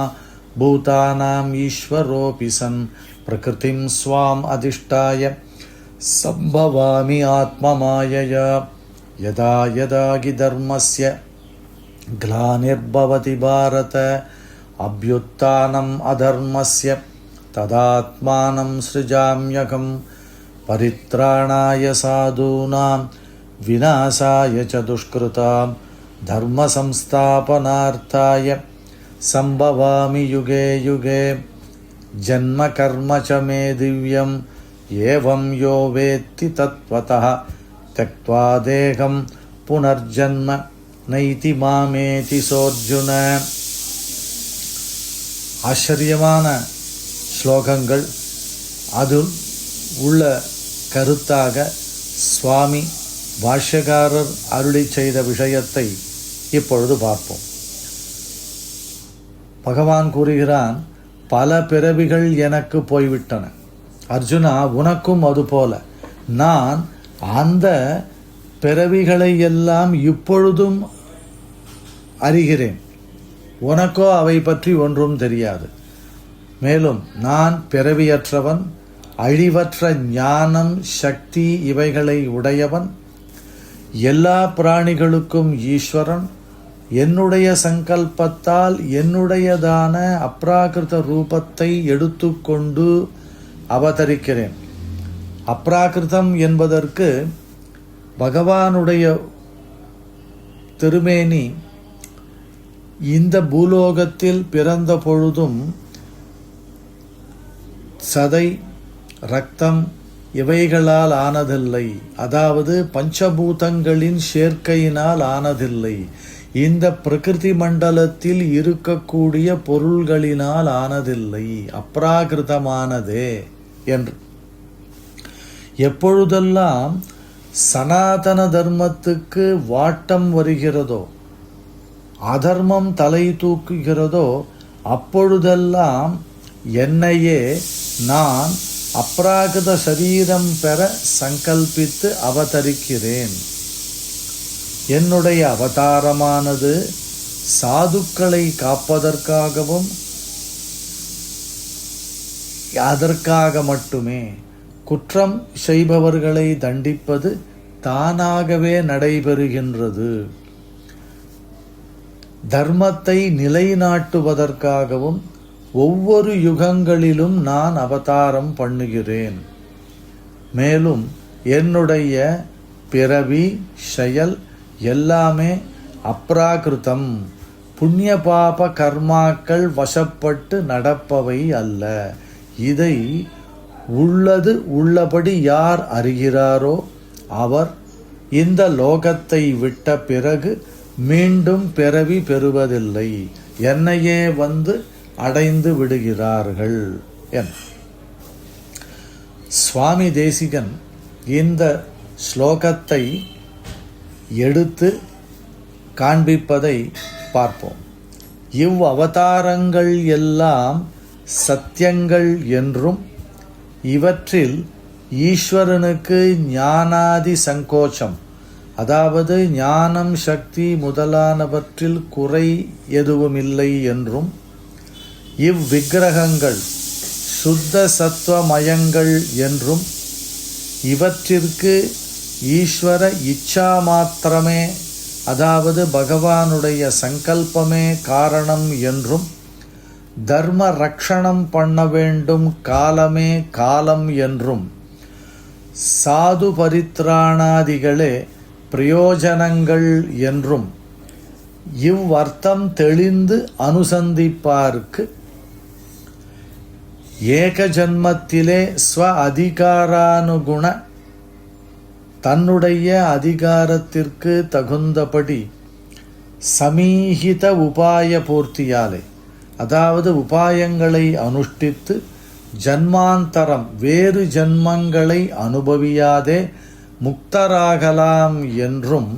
A: பூதானாம் ஈஸ்வரோபி சன் பிரகிருதிம் ஸ்வாம் அதிஷ்டாய சம்பவாமி ஆத்மமாயயா யதா யதாகி தர்மஸ்ய க்ளானிர்பவதி பாரத அப்யுத்தானம் அதர்மஸ்ய ததாத்மானம் ஸ்ருஜாம்யகம் பரித்ராணாய சாதூனாம் விநாசாய ச துஷ்கிருதாம் தர்ம சம்ஸ்தாபனார்த்தாய சம்பவாமி யுகே யுகே ஜன்ம கர்ம ச மே திவ்யம் ஏவம் யோ வேத்தி தத்வதः த்யக்த்வா தேகம் புனர்ஜன்ம நைதி மாமேதி சோர்ஜுன. ஆச்சரியமான ஸ்லோகங்கள். அதில் உள்ள கருத்தாக சுவாமி பாஷ்யகாரர் அருளி செய்த விஷயத்தை இப்பொழுது பார்ப்போம். பகவான் கூறுகிறான், பல பிறவிகள் எனக்கு போய்விட்டன. அர்ஜுனா, உனக்கும் அதுபோல. நான் அந்த பிறவிகளை எல்லாம் இப்பொழுதும் அறிகிறேன். உனக்கோ அவை பற்றி ஒன்றும் தெரியாது. மேலும் நான் பிறவியற்றவன், அழிவற்ற ஞானம், சக்தி இவைகளை உடையவன், எல்லா பிராணிகளுக்கும் ஈஸ்வரன். என்னுடைய சங்கல்பத்தால் என்னுடையதான அப்ராகிருத ரூபத்தை எடுத்துக்கொண்டு அவதரிக்கிறேன். அப்ராகிருதம் என்பதற்கு பகவானுடைய திருமேனி இந்த பூலோகத்தில் பிறந்த பொழுதும் சதை, இரத்தம் இவைகளால் ஆனதில்லை. அதாவது பஞ்சபூதங்களின் சேர்க்கையினால் ஆனதில்லை. இந்த பிரகிருதி மண்டலத்தில் இருக்கக்கூடிய பொருள்களினால் ஆனதில்லை, அப்ராகிருதமானதே என்று. எப்பொழுதெல்லாம் சனாதன தர்மத்துக்கு வாட்டம் வருகிறதோ, அதர்மம் தலை தூக்குகிறதோ, அப்பொழுதெல்லாம் என்னையே நான் அப்ராகிருத சரீரம் பெற சங்கல்பித்து அவதரிக்கிறேன். என்னுடைய அவதாரமானது சாதுக்களை காப்பதற்காகவும் அதற்காக மட்டுமே. குற்றம் செய்பவர்களை தண்டிப்பது தானாகவே நடைபெறுகின்றது. தர்மத்தை நிலைநாட்டுவதற்காகவும் ஒவ்வொரு யுகங்களிலும் நான் அவதாரம் பண்ணுகிறேன். மேலும் என்னுடைய பிறவி செயல் எல்லாமே அப்ராகிருதம், புண்ணிய பாப கர்மாக்கள் வசப்பட்டு நடப்பவை அல்ல. இதை உள்ளது உள்ளபடி யார் அறிகிறாரோ அவர் இந்த லோகத்தை விட்ட பிறகு மீண்டும் பிறவி பெறுவதில்லை, என்னையே வந்து அடைந்து விடுகிறார்கள் என். சுவாமி தேசிகன் இந்த ஸ்லோகத்தை எடுத்து காண்பிப்பதை பார்ப்போம். இவ் அவதாரங்கள் எல்லாம் சத்தியங்கள் என்றும் இவற்றில் ஈஸ்வரனுக்கு ஞானாதி சங்கோச்சம், அதாவது ஞானம் சக்தி முதலானவற்றில் குறை எதுவுமில்லை என்றும், இவ்விக்கிரகங்கள் சுத்த சத்துவமயங்கள் என்றும், இவற்றிற்கு ஈஸ்வர இச்சா மாத்திரமே, அதாவது பகவானுடைய சங்கல்பமே காரணம் என்றும், தர்ம ரக்ஷணம் பண்ண வேண்டும் காலமே காலம் என்றும், சாது பரித்ராணாதிகளே பிரயோஜனங்கள் என்றும், இவ்வர்த்தம் தெளிந்து அனுசந்திப்பார்க்கு ஏக ஜன்மத்திலே ஸ்வ அதிகாரானுகுண தன்னுடைய அதிகாரத்திற்கு தகுந்தபடி சமீஹித உபாய பூர்த்தியாலே, அதாவது உபாயங்களை அனுஷ்டித்து ஜன்மாந்தரம் வேறு ஜன்மங்களை அனுபவியாதே முக்தராகலாம் என்றும்,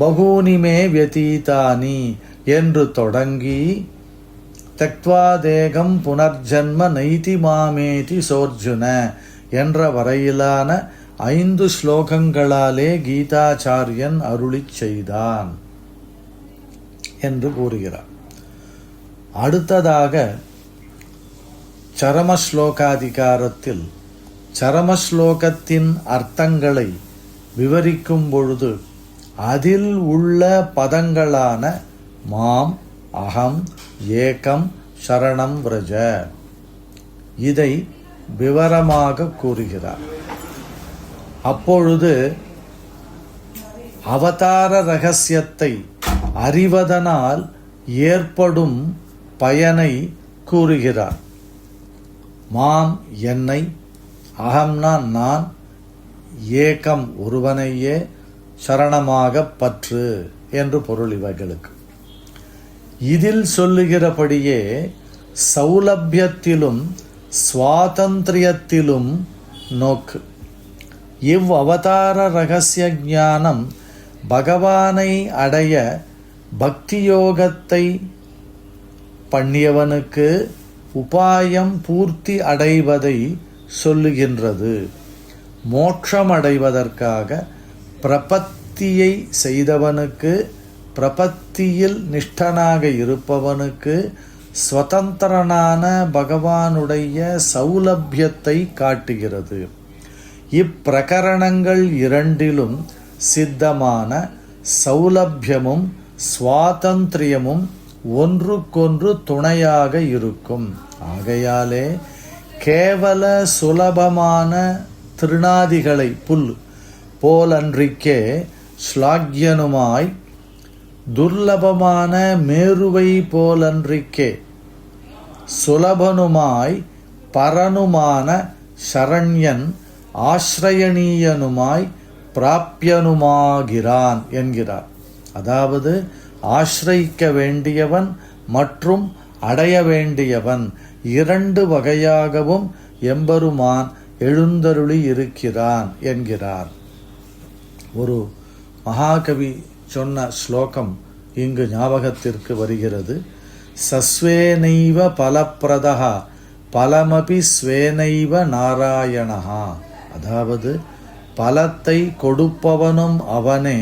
A: பகூனிமே வியதீதானி என்று தொடங்கி தக்வா தேகம் புனர்ஜன்ம நைதி மாமேதி சோர்ஜுன என்ற வரையிலான 5 ஸ்லோகங்களாலே கீதாச்சாரியன் அருளிச் செய்தான் என்று கூறுகிறார். அடுத்ததாக சரமஸ்லோகாதிகாரத்தில் சரமஸ்லோகத்தின் அர்த்தங்களை விவரிக்கும் பொழுது அதில் உள்ள பதங்களான மாம், அகம், ஏகம், சரணம் விரஜ இதை விவரமாக கூறுகிறார். அப்பொழுது அவதார ரகசியத்தை அறிவதனால் ஏற்படும் பயனை கூறுகிறார். மாம் என்னை, அகம்னா நான், ஏகம் ஒருவனையே, சரணமாக பற்று என்று பொருள் இவைகளுக்கு. இதில் சொல்லுகிறபடியே சௌலபியத்திலும் சுவாதந்திரியத்திலும் நோக்கு. இவ் அவதார ரகசிய ஞானம் பகவானை அடைய பக்தியோகத்தை பண்ணியவனுக்கு உபாயம் பூர்த்தி அடைவதை சொல்லுகின்றது. மோட்சம் அடைவதற்காக பிரபத்தியை செய்தவனுக்கு, பிரபத்தியில் நிஷ்டனாக இருப்பவனுக்கு ஸ்வதந்திரனான பகவானுடைய சௌலபியத்தை காட்டுகிறது. இப்பிரகரணங்கள் இரண்டிலும் சித்தமான சௌலபியமும் சுவாதந்திரியமும் ஒன்றுக்கொன்று துணையாக இருக்கும். ஆகையாலே கேவல சுலபமான திருநாதிகளை புல் போலன்றிக்கே ஸ்லாக்யனுமாய் துர்லபமான மேருவை போலன்றிக்கே சுலபனுமாய் பரனுமான சரண்யன் ஆஸ்ரயணீயனுமாய் பிராப்யனுமாகிறான் என்கிறார். அதாவது ஆශ්‍රயிக்க வேண்டியவன் மற்றும் அடைய வேண்டியவன் இரண்டு வகையாகவும் எம்பெருமான் எழுந்தருளி இருக்கிறான் என்கிறார். ஒரு மகாகவி சொன்ன ஸ்லோகம் இங்கு ஞாபகத்திற்கு வருகிறது. சஸ்வேனைவ பலப்பிரதः பலமபி ஸ்வேனைவ நாராயணஹா. அதாவது பலத்தை கொடுப்பவனும் அவனே,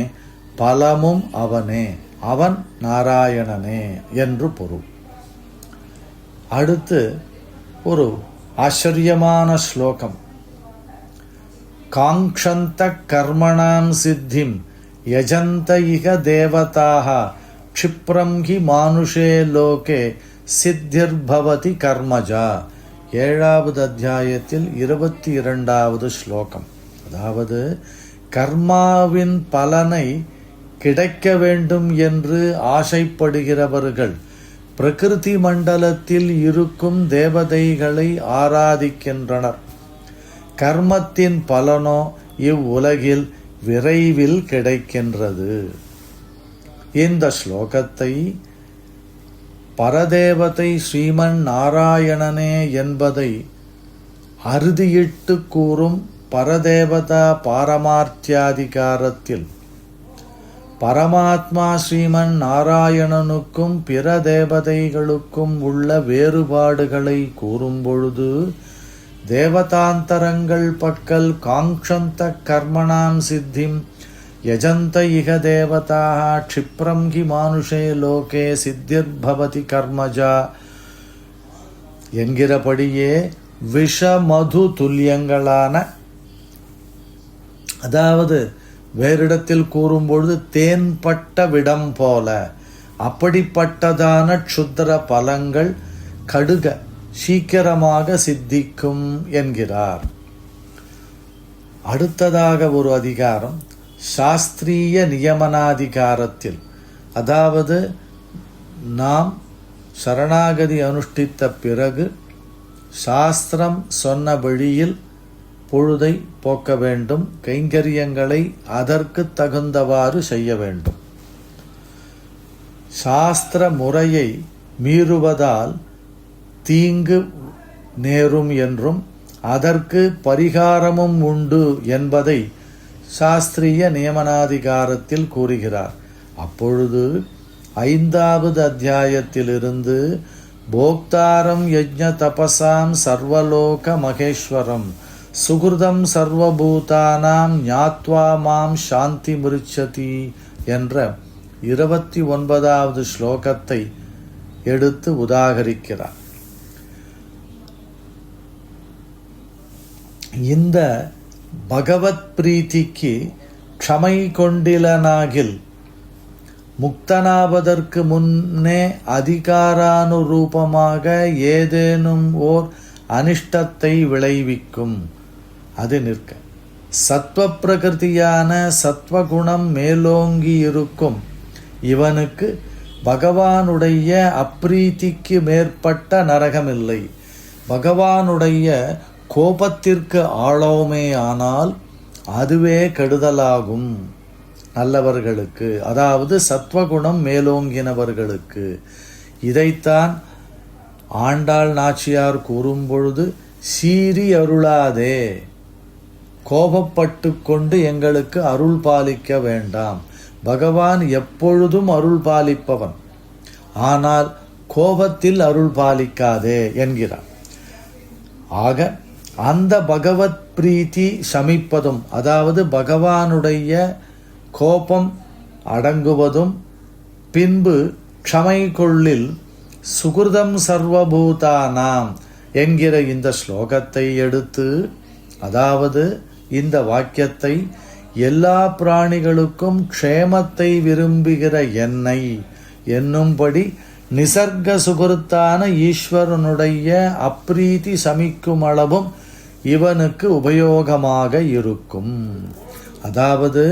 A: பலமும் அவனே, அவன் நாராயணனே என்று பொருள். அடுத்து ஒரு ஆச்சரியமான ஸ்லோகம். காங்க்ஷந்த கர்மணாம் சித்திம் யஜந்த இக தேவதாக க்ஷிப்ரம் ஹி மானுஷே லோகே சித்திர்பவதி கர்மஜா. 7வது அத்தியாயத்தில் 22வது ஸ்லோகம். அதாவது கர்மாவின் பலனை கிடைக்க வேண்டும் என்று ஆசைப்படுகிறவர்கள் பிரகிருதி மண்டலத்தில் இருக்கும் தேவதைகளை ஆராதிக்கின்றனர். கர்மத்தின் பலனோ இவ்வுலகில் விரைவில் கிடைக்கின்றது. இந்த ஸ்லோகத்தை பரதேவதை ஸ்ரீமன் நாராயணனே என்பதை அறுதியிட்டு கூறும் பரதேவதா பாரமார்த்தியாதிகாரத்தில் பரமாத்மா ஸ்ரீமன் நாராயணனுக்கும் பிற தேவதைகளுக்கும் உள்ள வேறுபாடுகளை கூறும் பொழுது தேவதாந்தரங்கள் பக்கல் காங்க்ஷந்த கர்மணாம் சித்திம் யஜந்த இக தேவதாக க்ஷிப்ரம் ஹி மானுஷே லோகே சித்திர்பவதி கர்மஜா என்கிறபடியே விஷமது துல்லியங்களான, அதாவது வேறிடத்தில் கூறும்பொழுது தேன்பட்ட விடம் போல அப்படிப்பட்டதான க்ஷுத்ர பலங்கள் கடுக சீக்கிரமாக சித்திக்கும் என்கிறார். அடுத்ததாக ஒரு அதிகாரம் சாஸ்திரிய நியமனாதிகாரத்தில், அதாவது நாம் சரணாகதி அனுஷ்டித்த பிறகு சாஸ்திரம் சொன்ன வழியில் பொழுதை போக்க வேண்டும், கைங்கரியங்களை அதற்கு தகுந்தவாறு செய்ய வேண்டும். சாஸ்திர முறையை மீறுவதால் தீங்கு நேரும் என்றும் அதற்கு பரிகாரமும் உண்டு என்பதை சாஸ்திரிய நியமனாதிகாரத்தில் கூறுகிறார். அப்பொழுது 5வது அத்தியாயத்திலிருந்து போக்தாரம் யஜ்ஞ தபசாம் சர்வலோக மகேஸ்வரம் சுகிருதம் சர்வபூதானாம் ஞாத்வா மாம் சாந்தி மிருச்சதி என்ற 29வது ஸ்லோகத்தை எடுத்து உதாகரிக்கிறார். இந்த பகவத் பிரீத்திக்கு க்ஷமை கொண்டிலனாகில் முக்தனாவதற்கு முன்னே அதிகாரானுரூபமாக ஏதேனும் ஓர் அனிஷ்டத்தை விளைவிக்கும். அது நிற்க சத்வ பிரகிருதியான சத்வகுணம் மேலோங்கி இருக்கும் இவனுக்கு பகவானுடைய அப்ரீதிக்கு மேற்பட்ட நரகமில்லை. பகவானுடைய கோபத்திற்கு ஆளோமே ஆனால் அதுவே கெடுதலாகும் நல்லவர்களுக்கு, அதாவது சத்வகுணம் மேலோங்கினவர்களுக்கு. இதைத்தான் ஆண்டாள் நாச்சியார் கூறும் பொழுது சீறி அருளாதே, கோபப்பட்டு கொண்டு எங்களுக்கு அருள் பாலிக்க வேண்டாம். பகவான் எப்பொழுதும் அருள் பாலிப்பவன், ஆனால் கோபத்தில் அருள் பாலிக்காதே என்கிறார். ஆக அந்த பகவத் பிரீத்தி சமிப்பதும், அதாவது பகவானுடைய கோபம் அடங்குவதும், பின்பு க்ஷமை கொள்ளில் சுகிருதம் சர்வபூதானாம் என்கிற இந்த ஸ்லோகத்தை எடுத்து, அதாவது இந்த வாக்கியத்தை எல்லா பிராணிகளுக்கும் க்ஷேமத்தை விரும்புகிற என்னை என்னும்படி நிசர்க சுகிருத்தான ஈஸ்வரனுடைய அப்ரீதி சமிக்கும் அளவும் இவனுக்கு உபயோகமாக இருக்கும். அதாவது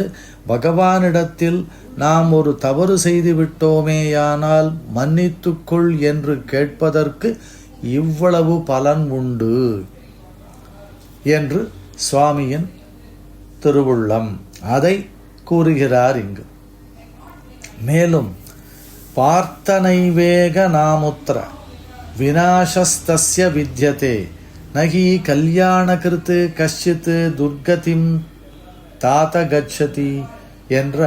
A: பகவானிடத்தில் நாம் ஒரு தவறு செய்து விட்டோமேயானால் மன்னித்துக்கொள் என்று கேட்பதற்கு இவ்வளவு பலன் உண்டு என்று சுவாமியின் திருவுள்ளம். அதை கூறுகிறார் இங்கு. மேலும் பார்த்தனைவேக நாமுத்திர விநாசஸ்தஸ்ய வித்யதே நகி கல்யாணகிருத்து கஷ்சித் துர்கதிம் தாத கச்சதி என்ற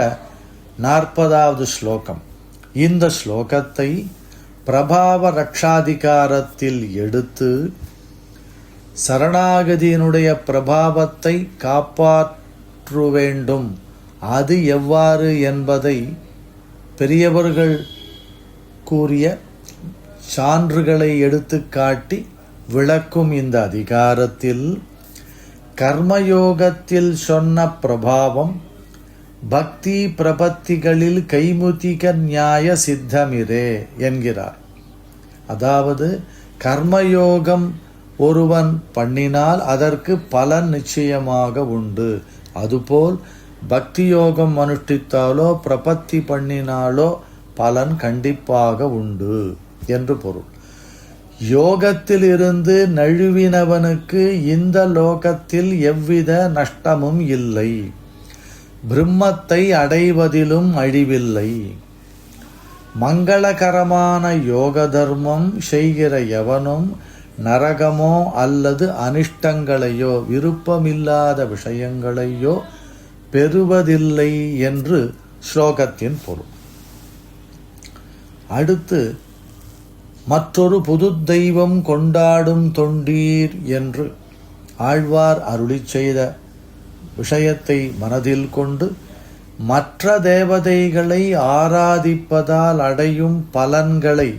A: 40வது ஸ்லோகம். இந்த ஸ்லோகத்தை பிரபாவ ரக்ஷாதிகாரத்தில் எடுத்து சரணாகதியினுடைய பிரபாவத்தை காப்பாற்ற வேண்டும். அது எவ்வாறு என்பதை பெரியவர்கள் கூறிய சான்றுகளை எடுத்து காட்டி விளக்கும் இந்த அதிகாரத்தில் கர்மயோகத்தில் சொன்ன பிரபாவம் பக்தி பிரபத்திகளில் கைமுதிக நியாய சித்தமிரே என்கிறார். அதாவது கர்மயோகம் ஒருவன் பண்ணினால் அதற்கு பலன் நிச்சயமாக உண்டு. அதுபோல் பக்தி யோகம் அனுஷ்டித்தாலோ பிரபத்தி பண்ணினாலோ பலன் கண்டிப்பாக உண்டு என்று பொருள். யோகத்தில் இருந்து நழுவினவனுக்கு இந்த லோகத்தில் எவ்வித நஷ்டமும் இல்லை. பிரம்மத்தை அடைவதிலும் அழிவில்லை. மங்களகரமான யோக தர்மம் செய்கிற எவனும் நரகமோ அல்லது அனிஷ்டங்களையோ விருப்பமில்லாத விஷயங்களையோ பெறுவதில்லை என்று ஸ்லோகத்தின் பொருள். அடுத்து மற்றொரு புது தெய்வம் கொண்டாடும் தொண்டீர் என்று ஆழ்வார் அருளிச் செய்த விஷயத்தை மனதில் கொண்டு மற்ற தேவதைகளை ஆராதிப்பதால் அடையும் பலன்களை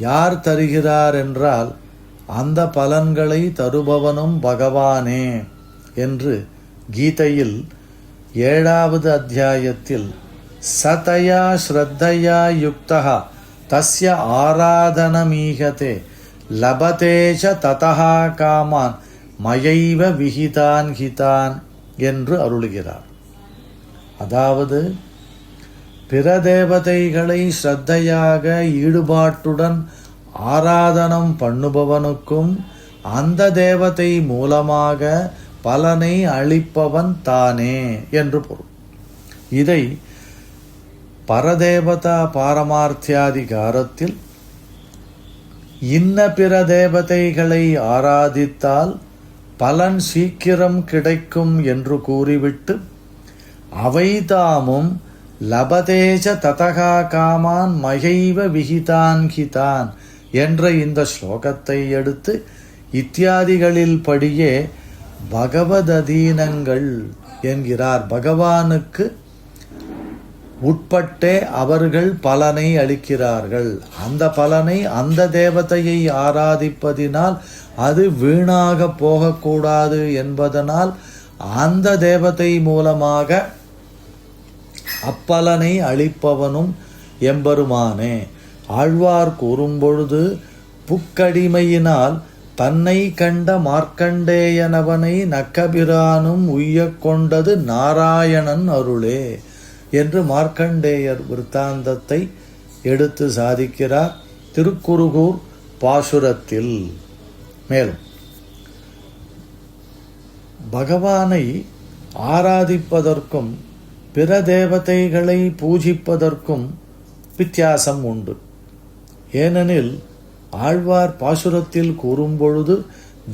A: யார் தருகிறார் என்றால் அந்த பலன்களை தருபவனும் பகவானே என்று கீதையில் 7வது அத்தியாயத்தில் சதயா ஸ்ரத்தையா யுக்தா தஸ்ய ஆராதனமீகதே லபதேச ததஹா காமான் மயைவ விஹிதான் ஹிதான் என்று அருளுகிறார். அதாவது பிற தேவதைகளை ஸ்ரத்தையாக ஈடுபாட்டுடன் ஆராதனம் பண்ணுபவனுக்கும் அந்த தேவதை மூலமாக பலனை அளிப்பவன் தானே என்று பொருள். இதை பரதேவதா பாரமார்த்தியாதிகாரத்தில் இன்ன பிற தேவதைகளை ஆராதித்தால் பலன் சீக்கிரம் கிடைக்கும் என்று கூறிவிட்டு அவை தாமும் லபதேச ததகா காமான் மகைவ விஹிதான் ஹிதான் என்ற இந்த ஸ்லோகத்தை எடுத்து இத்தியாதிகளில் படியே பகவததீனங்கள் என்கிறார். பகவானுக்கு உட்பட்டே அவர்கள் பலனை அளிக்கிறார்கள். அந்த பலனை அந்த தேவதையை ஆராதிப்பதினால் அது வீணாக போகக்கூடாது என்பதனால் அந்த தேவதை மூலமாக அப்பலனை அளிப்பவனும் எம்பெருமானே. ஆழ்வார் கூறும்பொழுது புக்கடிமையினால் தன்னை கண்ட மார்க்கண்டேயனவனை நக்கபிரானும் உய்யக் கொண்டது நாராயணன் அருளே என்று மார்க்கண்டேயர் விருத்தாந்தத்தை எடுத்து சாதிக்கிறார் திருக்குருகூர் பாசுரத்தில். மேலும் பகவானை ஆராதிப்பதற்கும் பிற தேவதைகளை பூஜிப்பதற்கும் வித்தியாசம் உண்டு. ஏனெனில் ஆழ்வார் பாசுரத்தில் கூறும்பொழுது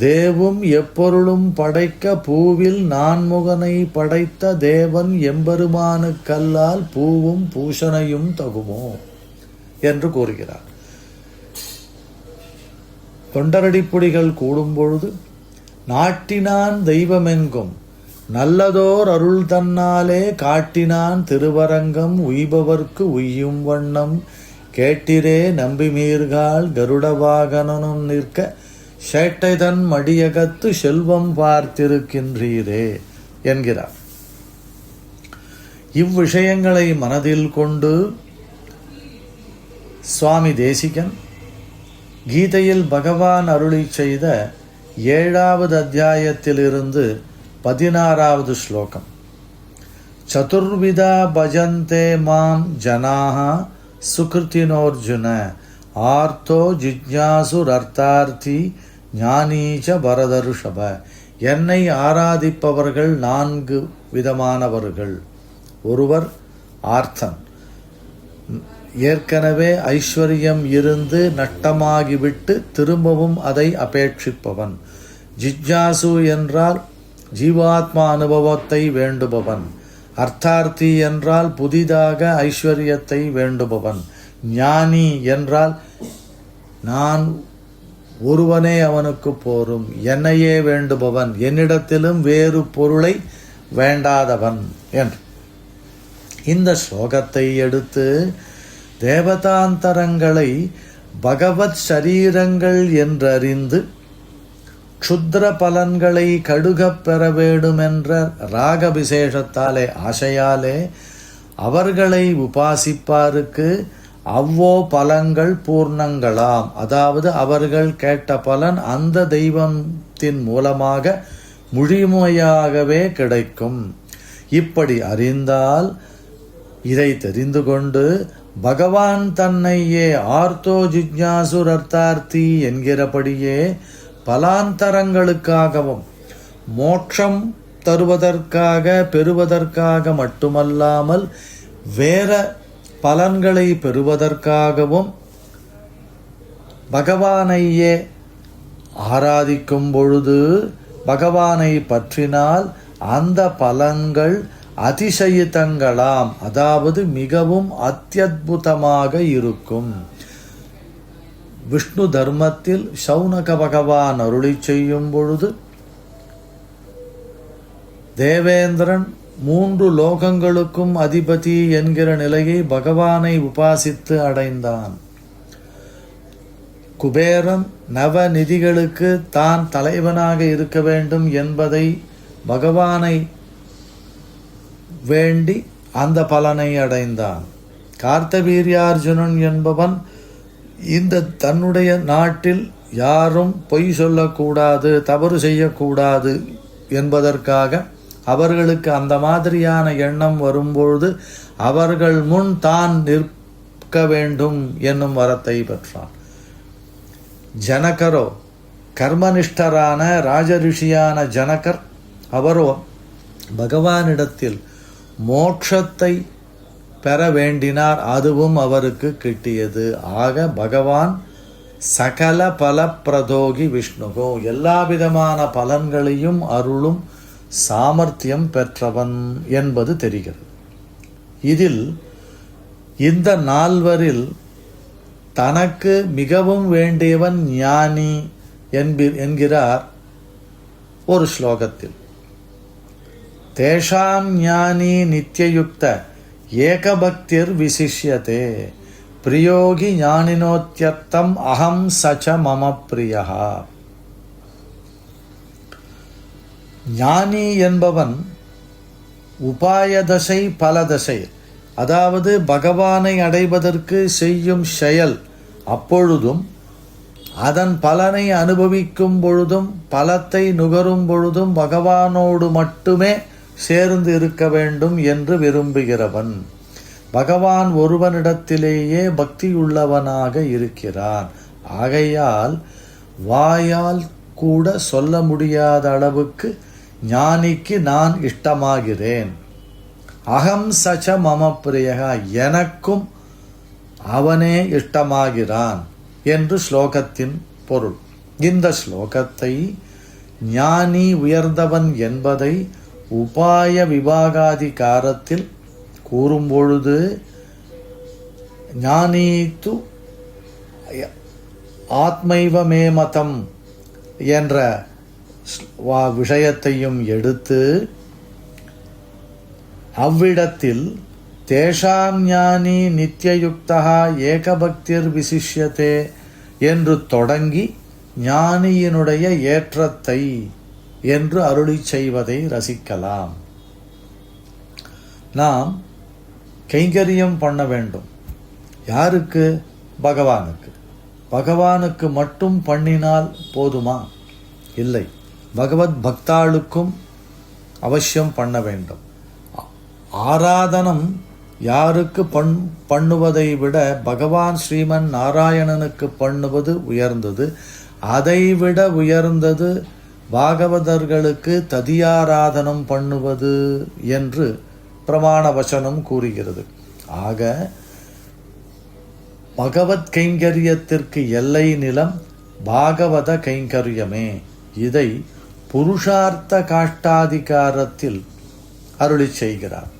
A: தேவும் எப்பொருளும் படைக்க பூவில் நான்முகனை படைத்த தேவன் எம்பெருமானுக்கல்லால் பூவும் பூஷணையும் தகுமோ என்று கூறுகிறார். தொண்டரடிப்புடிகள் கூடும்பொழுது நாட்டினான் தெய்வமெங்கும் நல்லதோர் அருள் தன்னாலே காட்டினான் திருவரங்கம் உய்பவர்க்கு உய்யும் வண்ணம் கேட்டிரே நம்பிமீர்கால் கருடவாகனனும் நிற்க சேட்டைதன் மடியகத்து செல்வம் பார்த்திருக்கின்றீரே என்கிறார். இவ்விஷயங்களை மனதில் கொண்டு சுவாமி தேசிகன் கீதையில் பகவான் அருளி செய்த 7வது அத்தியாயத்திலிருந்து 16வது ஸ்லோகம். சதுர்விதா பஜந்தே மாம் ஜனாஹ சுகிருத்தினோர்ஜுன ஆர்த்தோ ஜிஜ்ஞாசுரர்த்தார்த்தி ஞானீச்ச பரதருஷப. என்னை ஆராதிப்பவர்கள் 4 விதமானவர்கள். ஒருவர் ஆர்த்தன், ஏற்கனவே ஐஸ்வர்யம் இருந்து நட்டமாகிவிட்டு திரும்பவும் அதை அபேட்சிப்பவன். ஜிஜ்ஞாசு என்றால் ஜீவாத்மா அனுபவத்தை வேண்டுபவன். அர்த்தார்த்தி என்றால் புதிதாக ஐஸ்வர்யத்தை வேண்டுபவன். ஞானி என்றால் நான் ஒருவனே அவனுக்கு போரும், என்னையே வேண்டுபவன், என்னிடத்திலும் வேறு பொருளை வேண்டாதவன் என்று. இந்த ஸ்லோகத்தை எடுத்து தேவதாந்தரங்களை பகவத் சரீரங்கள் என்றறிந்து க்ஷுத்ர பலன்களை கடுகப் பெற வேண்டுமென்ற ராக விசேஷத்தாலே ஆசையாலே அவர்களை உபாசிப்பாருக்கு அவ்வோ பலங்கள் பூர்ணங்களாம். அதாவது அவர்கள் கேட்ட பலன் அந்த தெய்வத்தின் மூலமாக முழுமையாகவே கிடைக்கும். இப்படி அறிந்தால், இதை தெரிந்து கொண்டு பகவான் தன்னையே ஆர்த்தோ ஜிஜ்ஞாசுரர்த்தார்த்தி என்கிறபடியே பலாந்தரங்களுக்காகவும் மோட்சம் தருவதற்காக பெறுவதற்காக மட்டுமல்லாமல் வேற பலன்களை பெறுவதற்காகவும் பகவானையே ஆராதிக்கும் பொழுது, பகவானை பற்றினால் அந்த பலன்கள் அதிசயித்தங்களாம், அதாவது மிகவும் அத்தியுதமாக இருக்கும். விஷ்ணு தர்மத்தில் சௌனக பகவான் அருளி செய்யும் பொழுது தேவேந்திரன் 3 லோகங்களுக்கும் அதிபதி என்கிற நிலையை பகவானை உபாசித்து அடைந்தான். குபேரன் நவநிதிகளுக்கு தான் தலைவனாக இருக்க வேண்டும் என்பதை பகவானை வேண்டி அந்த பலனை அடைந்தான். கார்த்தவீர்யார்ஜுனன் என்பவன் இந்த தன்னுடைய நாட்டில் யாரும் பொய் சொல்லக்கூடாது, தவறு செய்யக்கூடாது என்பதற்காக அவர்களுக்கு அந்த மாதிரியான எண்ணம் வரும்பொழுது அவர்கள் முன் தான் நிற்க வேண்டும் என்னும் வரத்தை பெற்றான். ஜனகரோ கர்மனிஷ்டரான ராஜரிஷியான ஜனகர், அவரோ பகவானிடத்தில் மோட்சத்தை பெற வேண்டினார். அதுவும் அவருக்கு கிட்டியது. ஆக பகவான் சகல பலப்பிரதோகி விஷ்ணுகோ, எல்லா விதமான பலன்களையும் அருளும் சாமர்த்தியம் பெற்றவன் என்பது தெரிகிறது. இதில் இந்த 4வரில் தனக்கு மிகவும் வேண்டியவன் ஞானி என்கிறார் ஒரு ஸ்லோகத்தில். தேஷாம் ஞானி நித்யயுக்த ஏகபக்திர் விசிஷ்யதே பிரியோகி ஞானினோத்யர்த்தம் அகம் சச்ச மம பிரியா. ஞானி என்பவன் உபாயதசை பலதசை, அதாவது பகவானை அடைவதற்கு செய்யும் செயல் அப்பொழுதும் அதன் பலனை அனுபவிக்கும் பொழுதும் பலத்தை நுகரும் பொழுதும் பகவானோடு மட்டுமே சேர்ந்து இருக்க வேண்டும் என்று விரும்புகிறவன். பகவான் ஒருவனிடத்திலேயே பக்தியுள்ளவனாக இருக்கிறான். ஆகையால் வாயால் கூட சொல்ல முடியாத அளவுக்கு ஞானிக்கு நான் இஷ்டமாகிறேன். அகம் சச்ச மம பிரியகா, எனக்கும் அவனே இஷ்டமாகிறான் என்று ஸ்லோகத்தின் பொருள். இந்த ஸ்லோகத்தை ஞானி உயர்ந்தவன் என்பதை உபாய விபாகாதிகாரத்தில் கூறும்பொழுது ஞானீத்து ஆத்மைவ மே மதம் என்ற விஷயத்தையும் எடுத்து அவ்விடத்தில் தேஷாம் ஞானி நித்யயுக்தா ஏகபக்திர் விசிஷ்யதே என்று தொடங்கி ஞானியினுடைய ஏற்றத்தை என்று அருளி செய்வதை ரசிக்கலாம். நாம் கைங்கரியம் பண்ண வேண்டும். யாருக்கு? பகவானுக்கு. பகவானுக்கு மட்டும் பண்ணினால் போதுமா? இல்லை. பகவத் பக்தாளுக்கும் அவசியம் பண்ண வேண்டும். ஆராதனம் யாருக்கு பண்ணுவதை விட பகவான் ஸ்ரீமன் நாராயணனுக்கு பண்ணுவது உயர்ந்தது. அதைவிட உயர்ந்தது பாகவதர்களுக்கு ததியாராதனம் பண்ணுவது என்று பிரமாண வசனம் கூறுகிறது. ஆக பகவத் கைங்கரியத்திற்கு எல்லை நிலம் பாகவத கைங்கரியமே. இதை புருஷார்த்த காஷ்டாதிகாரத்தில் அருளி செய்கிறார்.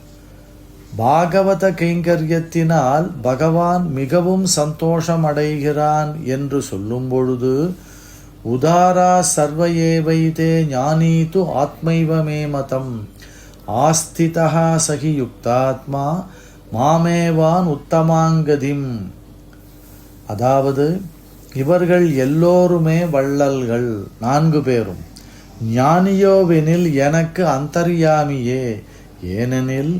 A: பாகவத கைங்கரியத்தினால் பகவான் மிகவும் சந்தோஷம் அடைகிறான் என்று சொல்லும் பொழுது, உதாரா சர்வயேவைதே ஞானீது ஆத்மைவமே மதம் ஆஸ்திதா சகி யுக்தாத்மா மாமேவான் உத்தமாங்கதிம். அதாவது இவர்கள் எல்லோருமே வள்ளல்கள், 4 பேரும். ஞானியோவெனில் எனக்கு அந்தர்யாமியே, ஏனெனில்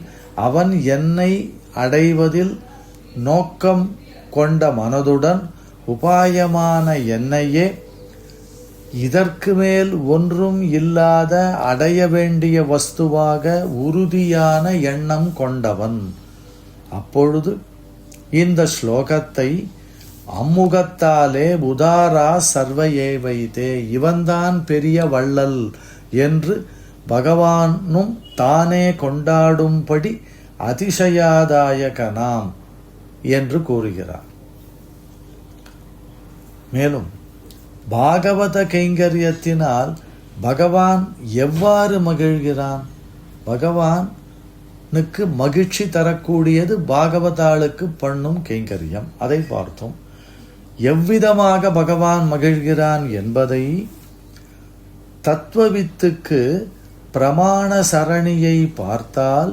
A: அவன் என்னை அடைவதில் நோக்கம் கொண்ட மனதுடன் உபாயமான என்னையே இதற்கு மேல் ஒன்றும் இல்லாத அடைய வேண்டிய வஸ்துவாக உறுதியான எண்ணம் கொண்டவன். அப்பொழுது இந்த ஸ்லோகத்தை அம்முகத்தாலே உதாரா சர்வயேவைதே, இவன்தான் பெரிய வள்ளல் என்று பகவானும் தானே கொண்டாடும்படி அதிசயாதாயகனாம் என்று கூறுகிறார். மேலும் பாகவத கைங்கரியத்தினால் பகவான் எவ்வாறு மகிழ்கிறான்? பகவானுக்கு மகிழ்ச்சி தரக்கூடியது பாகவதாளுக்கு பண்ணும் கைங்கரியம். அதை பார்த்தோம். எவ்விதமாக பகவான் மகிழ்கிறான் என்பதை தத்துவவித்துக்கு பிரமாண சரணியை பார்த்தால்,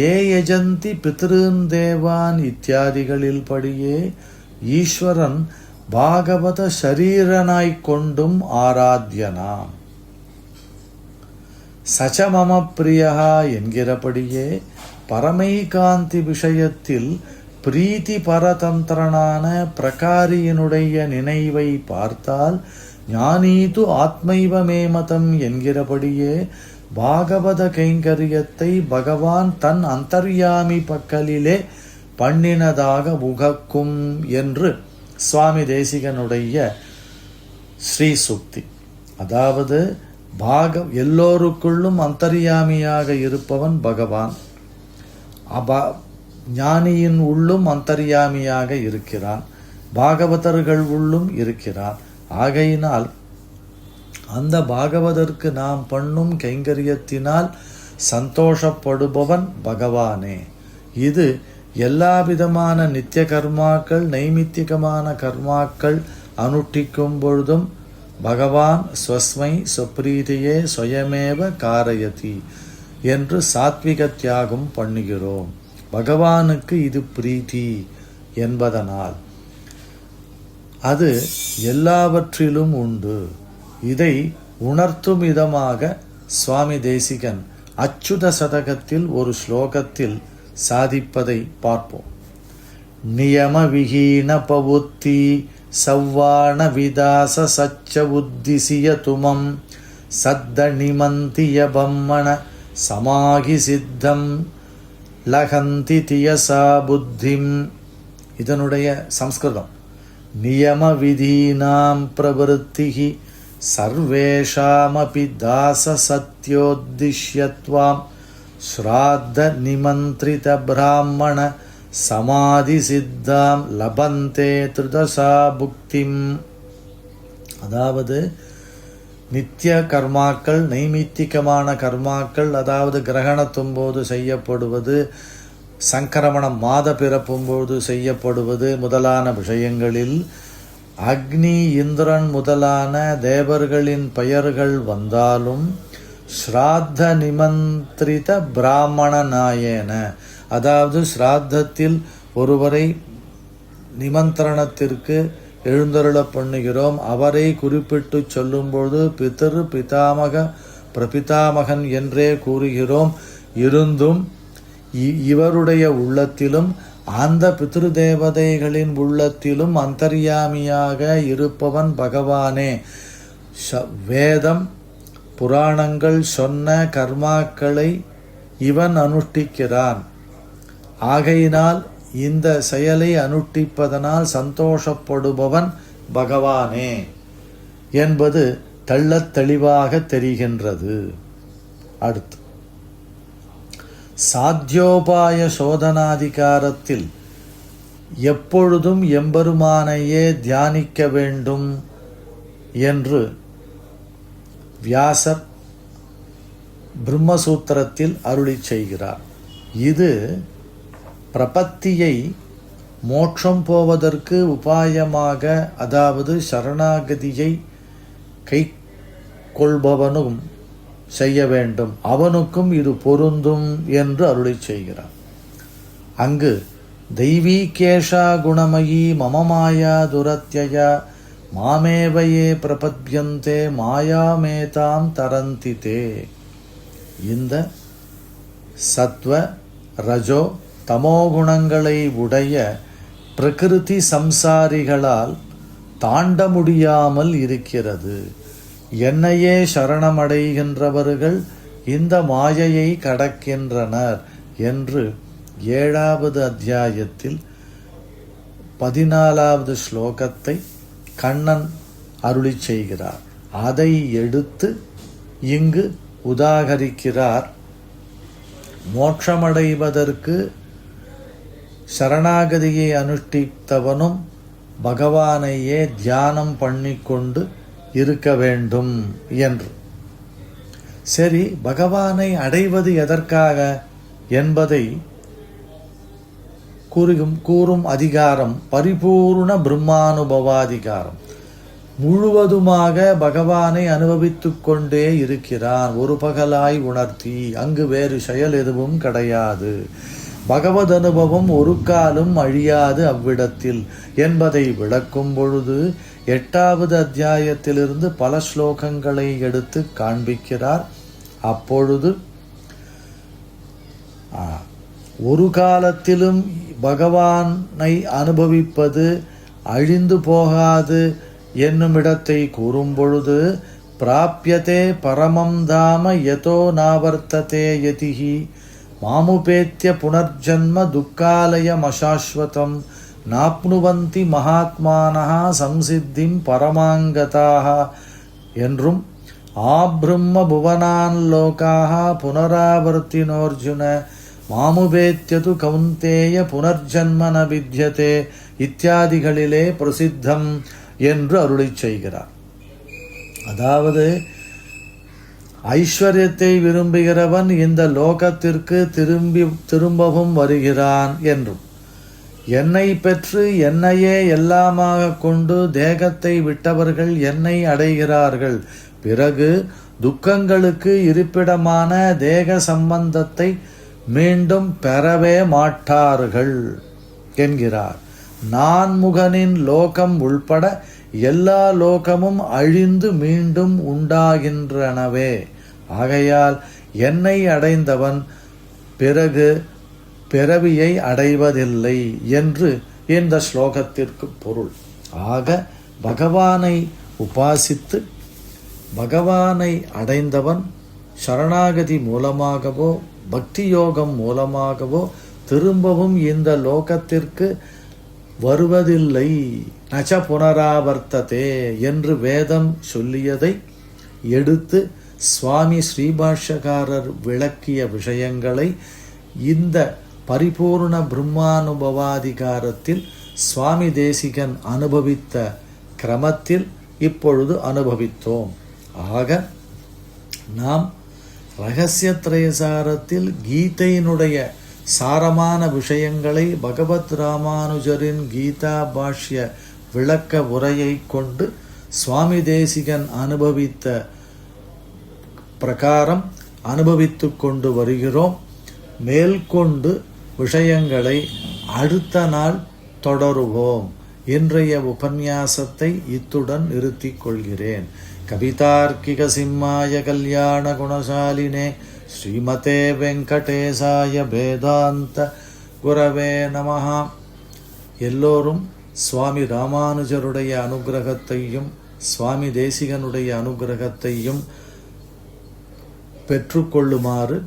A: ஏ யஜந்தி பித்ருன் தேவான் இத்தியாதிகளில் படியே ஈஸ்வரன் பாகவத சரீரனாய்க் கொண்டும் ஆராத்யனாம். சச்சமம பிரியா என்கிறபடியே பரமைகாந்தி விஷயத்தில் பிரீத்தி பரதந்திரனான பிரகாரியினுடைய நினைவை பார்த்தால், ஞானீது ஆத்மைவமே மதம் என்கிறபடியே பாகவத கைங்கரியத்தை பகவான் தன் அந்தர்யாமி பக்கலிலே பண்ணினதாக உகக்கும் என்று சுவாமி தேசிகனுடைய ஸ்ரீ சுக்தி. அதாவது எல்லோருக்குள்ளும் அந்தர்யாமியாக இருப்பவன் பகவான். ஞானியின் உள்ளும் அந்தர்யாமியாக இருக்கிறான், பாகவதர்கள் உள்ளும் இருக்கிறான். ஆகையினால் அந்த பாகவதற்கு நாம் பண்ணும் கைங்கரியத்தினால் சந்தோஷப்படுபவன் பகவானே. இது எல்லா விதமான நித்திய கர்மாக்கள், நைமித்திகமான கர்மாக்கள் அனுஷ்டிக்கும் பொழுதும் பகவான் ஸ்வஸ்மை சுப்ரீதியே ஸ்வயமேவ காரயதி என்று சாத்விக தியாகம் பண்ணுகிறோம். பகவானுக்கு இது பிரீத்தி என்பதனால் அது எல்லாவற்றிலும் உண்டு. இதை உணர்த்தும் விதமாக சுவாமி தேசிகன் அச்சுத சதகத்தில் ஒரு ஸ்லோகத்தில் சாதிப்பதை பார்ப்போம். நியம விஹீன பவுத்தி சவ்வாண விதாச சச்ச உத்திசிய துமம் சத்த நிமந்திய பம்மண சமாகி சித்தம் லகந்தி தியசா புத்திம். இதனுடைய சம்ஸ்கிருதம், நியம விதீனாம் பிரவருத்திஹி சர்வேஷாமபி தாச சத்யோத்திஷ்யத்வாம் ஸ்ராத்த நிமந்திரித பிராமண சமாதி சித்தாம் லபந்தே திருதசா புக்திம். அதாவது நித்திய கர்மாக்கள், நைமித்திகமான கர்மாக்கள், அதாவது கிரகணத்தும் போது செய்யப்படுவது, சங்கரமணம் மாத பிறப்பும்போது செய்யப்படுவது முதலான விஷயங்களில் அக்னி, இந்திரன் முதலான தேவர்களின் பெயர்கள் வந்தாலும் ஸ்ராத்த நிமந்திரித பிராமண நாயேன, அதாவது ஸ்ராத்தத்தில் ஒருவரை நிமந்திரணத்திற்கு எழுந்தருள பண்ணுகிறோம், அவரை குறிப்பிட்டு சொல்லும்போது பிதர் பிதாமக பிரபிதாமகன் என்றே கூறுகிறோம். இருந்தும் இவருடைய உள்ளத்திலும் அந்த பித்ரு தேவதைகளின் உள்ளத்திலும் அந்தர்யாமியாக இருப்பவன் பகவானே. வேதம், புராணங்கள் சொன்ன கர்மாக்களை இவன் அனுஷ்டிக்கிறான். ஆகையினால் இந்த செயலை அனுஷ்டிப்பதனால் சந்தோஷப்படுபவன் பகவானே என்பது தெள்ளத் தெளிவாக தெரிகின்றது. அடுத்து சாத்தியோபாய சோதனாதிகாரத்தில் எப்பொழுதும் எம்பெருமானையே தியானிக்க வேண்டும் என்று வியாசர் பிரம்மசூத்திரத்தில் அருளிச் செய்கிறார். இது பிரபத்தியை மோட்சம் போவதற்கு உபாயமாக, அதாவது சரணாகதியை கை கொள்பவனும் செய்ய வேண்டும், அவனுக்கும் இது பொருந்தும் என்று அருளிச் செய்கிறார். அங்கு தெய்வீகேஷா குணமயி மம மாயா துரத்யயா மாமேவையே பிரபத்யந்தே மாயாமேதாம் தரந்திதே. இந்த சத்வ ரஜோ தமோகுணங்களை உடைய பிரகிருதி சம்சாரிகளால் தாண்ட முடியாமல் இருக்கிறது. என்னையே சரணமடைகின்றவர்கள் இந்த மாயையை கடக்கின்றனர் என்று 7வது அத்தியாயத்தில் 14வது ஸ்லோகத்தை கண்ணன் அருளிச் செய்கிறார். அதை எடுத்து இங்கு உதாகரிக்கிறார். மோட்சமடைவதற்கு சரணாகதியை அனுஷ்டித்தவனும் பகவானையே தியானம் பண்ணிக்கொண்டு இருக்க வேண்டும் என்று. சரி, பகவானை அடைவது எதற்காக என்பதை கூறும் அதிகாரம் பரிபூர்ண பிரம்மானுபவாதிகாரம். முழுவதுமாக பகவானை அனுபவித்துக் கொண்டே இருக்கிறான், ஒரு பகலாய் உணர்த்தி. அங்கு வேறு செயல் எதுவும் கிடையாது. பகவத் அனுபவம் ஒரு காலும் அழியாது அவ்விடத்தில் என்பதை விளக்கும் பொழுது 8வது அத்தியாயத்திலிருந்து பல ஸ்லோகங்களை எடுத்து காண்பிக்கிறார். அப்பொழுது ஒரு காலத்திலும் பகவானை அனுபவிப்பது அழிந்து போகாது என்னும் இடத்தை கூறும் பொழுது பிராப்யதே பரமம் தாம யதோ நாவர்த்ததே யதிஹி மாமுபேத்ய புனர்ஜன்ம துக்காலயமசாஸ்வதம் நாப்னுவந்தி மகாத்மானஹ சம்சித்திம் பரமாங்கதாக என்றும் ஆப்ரம்ம புவனான் லோகாஹ புனராவர்த்தினோர்ஜுன மாமுபேத்யது கௌந்தேய புனர்ஜன்ம ந வித்யதே இத்தியாதிகளிலே பிரசித்தம் என்று அருளிச் செய்கிறார். அதாவது ஐஸ்வர்யத்தை விரும்புகிறவன் இந்த லோகத்திற்கு திரும்பவும் வருகிறான் என்றும், என்னை பெற்று என்னையே எல்லாமாக கொண்டு தேகத்தை விட்டவர்கள் என்னை அடைகிறார்கள், பிறகு துக்கங்களுக்கு இருப்பிடமான தேக சம்பந்தத்தை மீண்டும் பெறவே மாட்டார்கள் என்கிறார். நான்முகனின் லோகம் உள்பட எல்லா லோகமும் அழிந்து மீண்டும் உண்டாகின்றனவே. ஆகையால் என்னை அடைந்தவன் பிறகு பிறவியை அடைவதில்லை என்று இந்த ஸ்லோகத்திற்கு பொருள். ஆக பகவானை உபாசித்து பகவானை அடைந்தவன் சரணாகதி மூலமாகவோ பக்தி யோகம் மூலமாகவோ திரும்பவும் இந்த லோகத்திற்கு வருவதில்லை. நச புனராவர்த்ததே என்று வேதம் சொல்லியதை எடுத்து சுவாமி ஸ்ரீபாஷ்யகாரர் விளக்கிய விஷயங்களை இந்த பரிபூர்ண பிரம்மானுபவாதிகாரத்தில் சுவாமி தேசிகன் அனுபவித்த கிரமத்தில் இப்பொழுது அனுபவித்தோம். ஆக நாம் ரகசியத்ரயசாரத்தில் கீதையினுடைய சாரமான விஷயங்களை பகவத் ராமானுஜரின் கீதா பாஷ்ய விளக்க உரையை கொண்டு சுவாமி தேசிகன் அனுபவித்த பிரகாரம் அனுபவித்து கொண்டு வருகிறோம். மேற்கொண்டு விஷயங்களை அடுத்த நாள் தொடருவோம். இன்றைய உபன்யாசத்தை இத்துடன் நிறுத்திக் கொள்கிறேன். கவிதார்க்கிக சிம்மாய கல்யாண குணசாலினே ஸ்ரீமதே வெங்கடேசாய வேதாந்த குரவே நமஹ. எல்லோரும் சுவாமி ராமானுஜருடைய அனுகிரகத்தையும் சுவாமி தேசிகனுடைய அனுகிரகத்தையும் பெற்றுக்கொள்ளுமாறு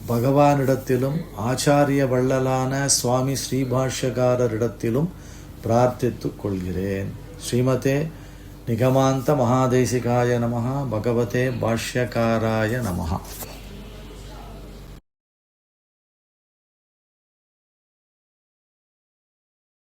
A: பகவானிடத்திலும் ஆச்சாரிய வள்ளலான சுவாமி ஸ்ரீபாஷ்யகாரரிடத்திலும் பிரார்த்தித்துக் கொள்கிறேன். ஸ்ரீமதே நிகமாந்த மகாதேசிகாய நமஹ. பகவதே பாஷ்யகாராய நமஹ.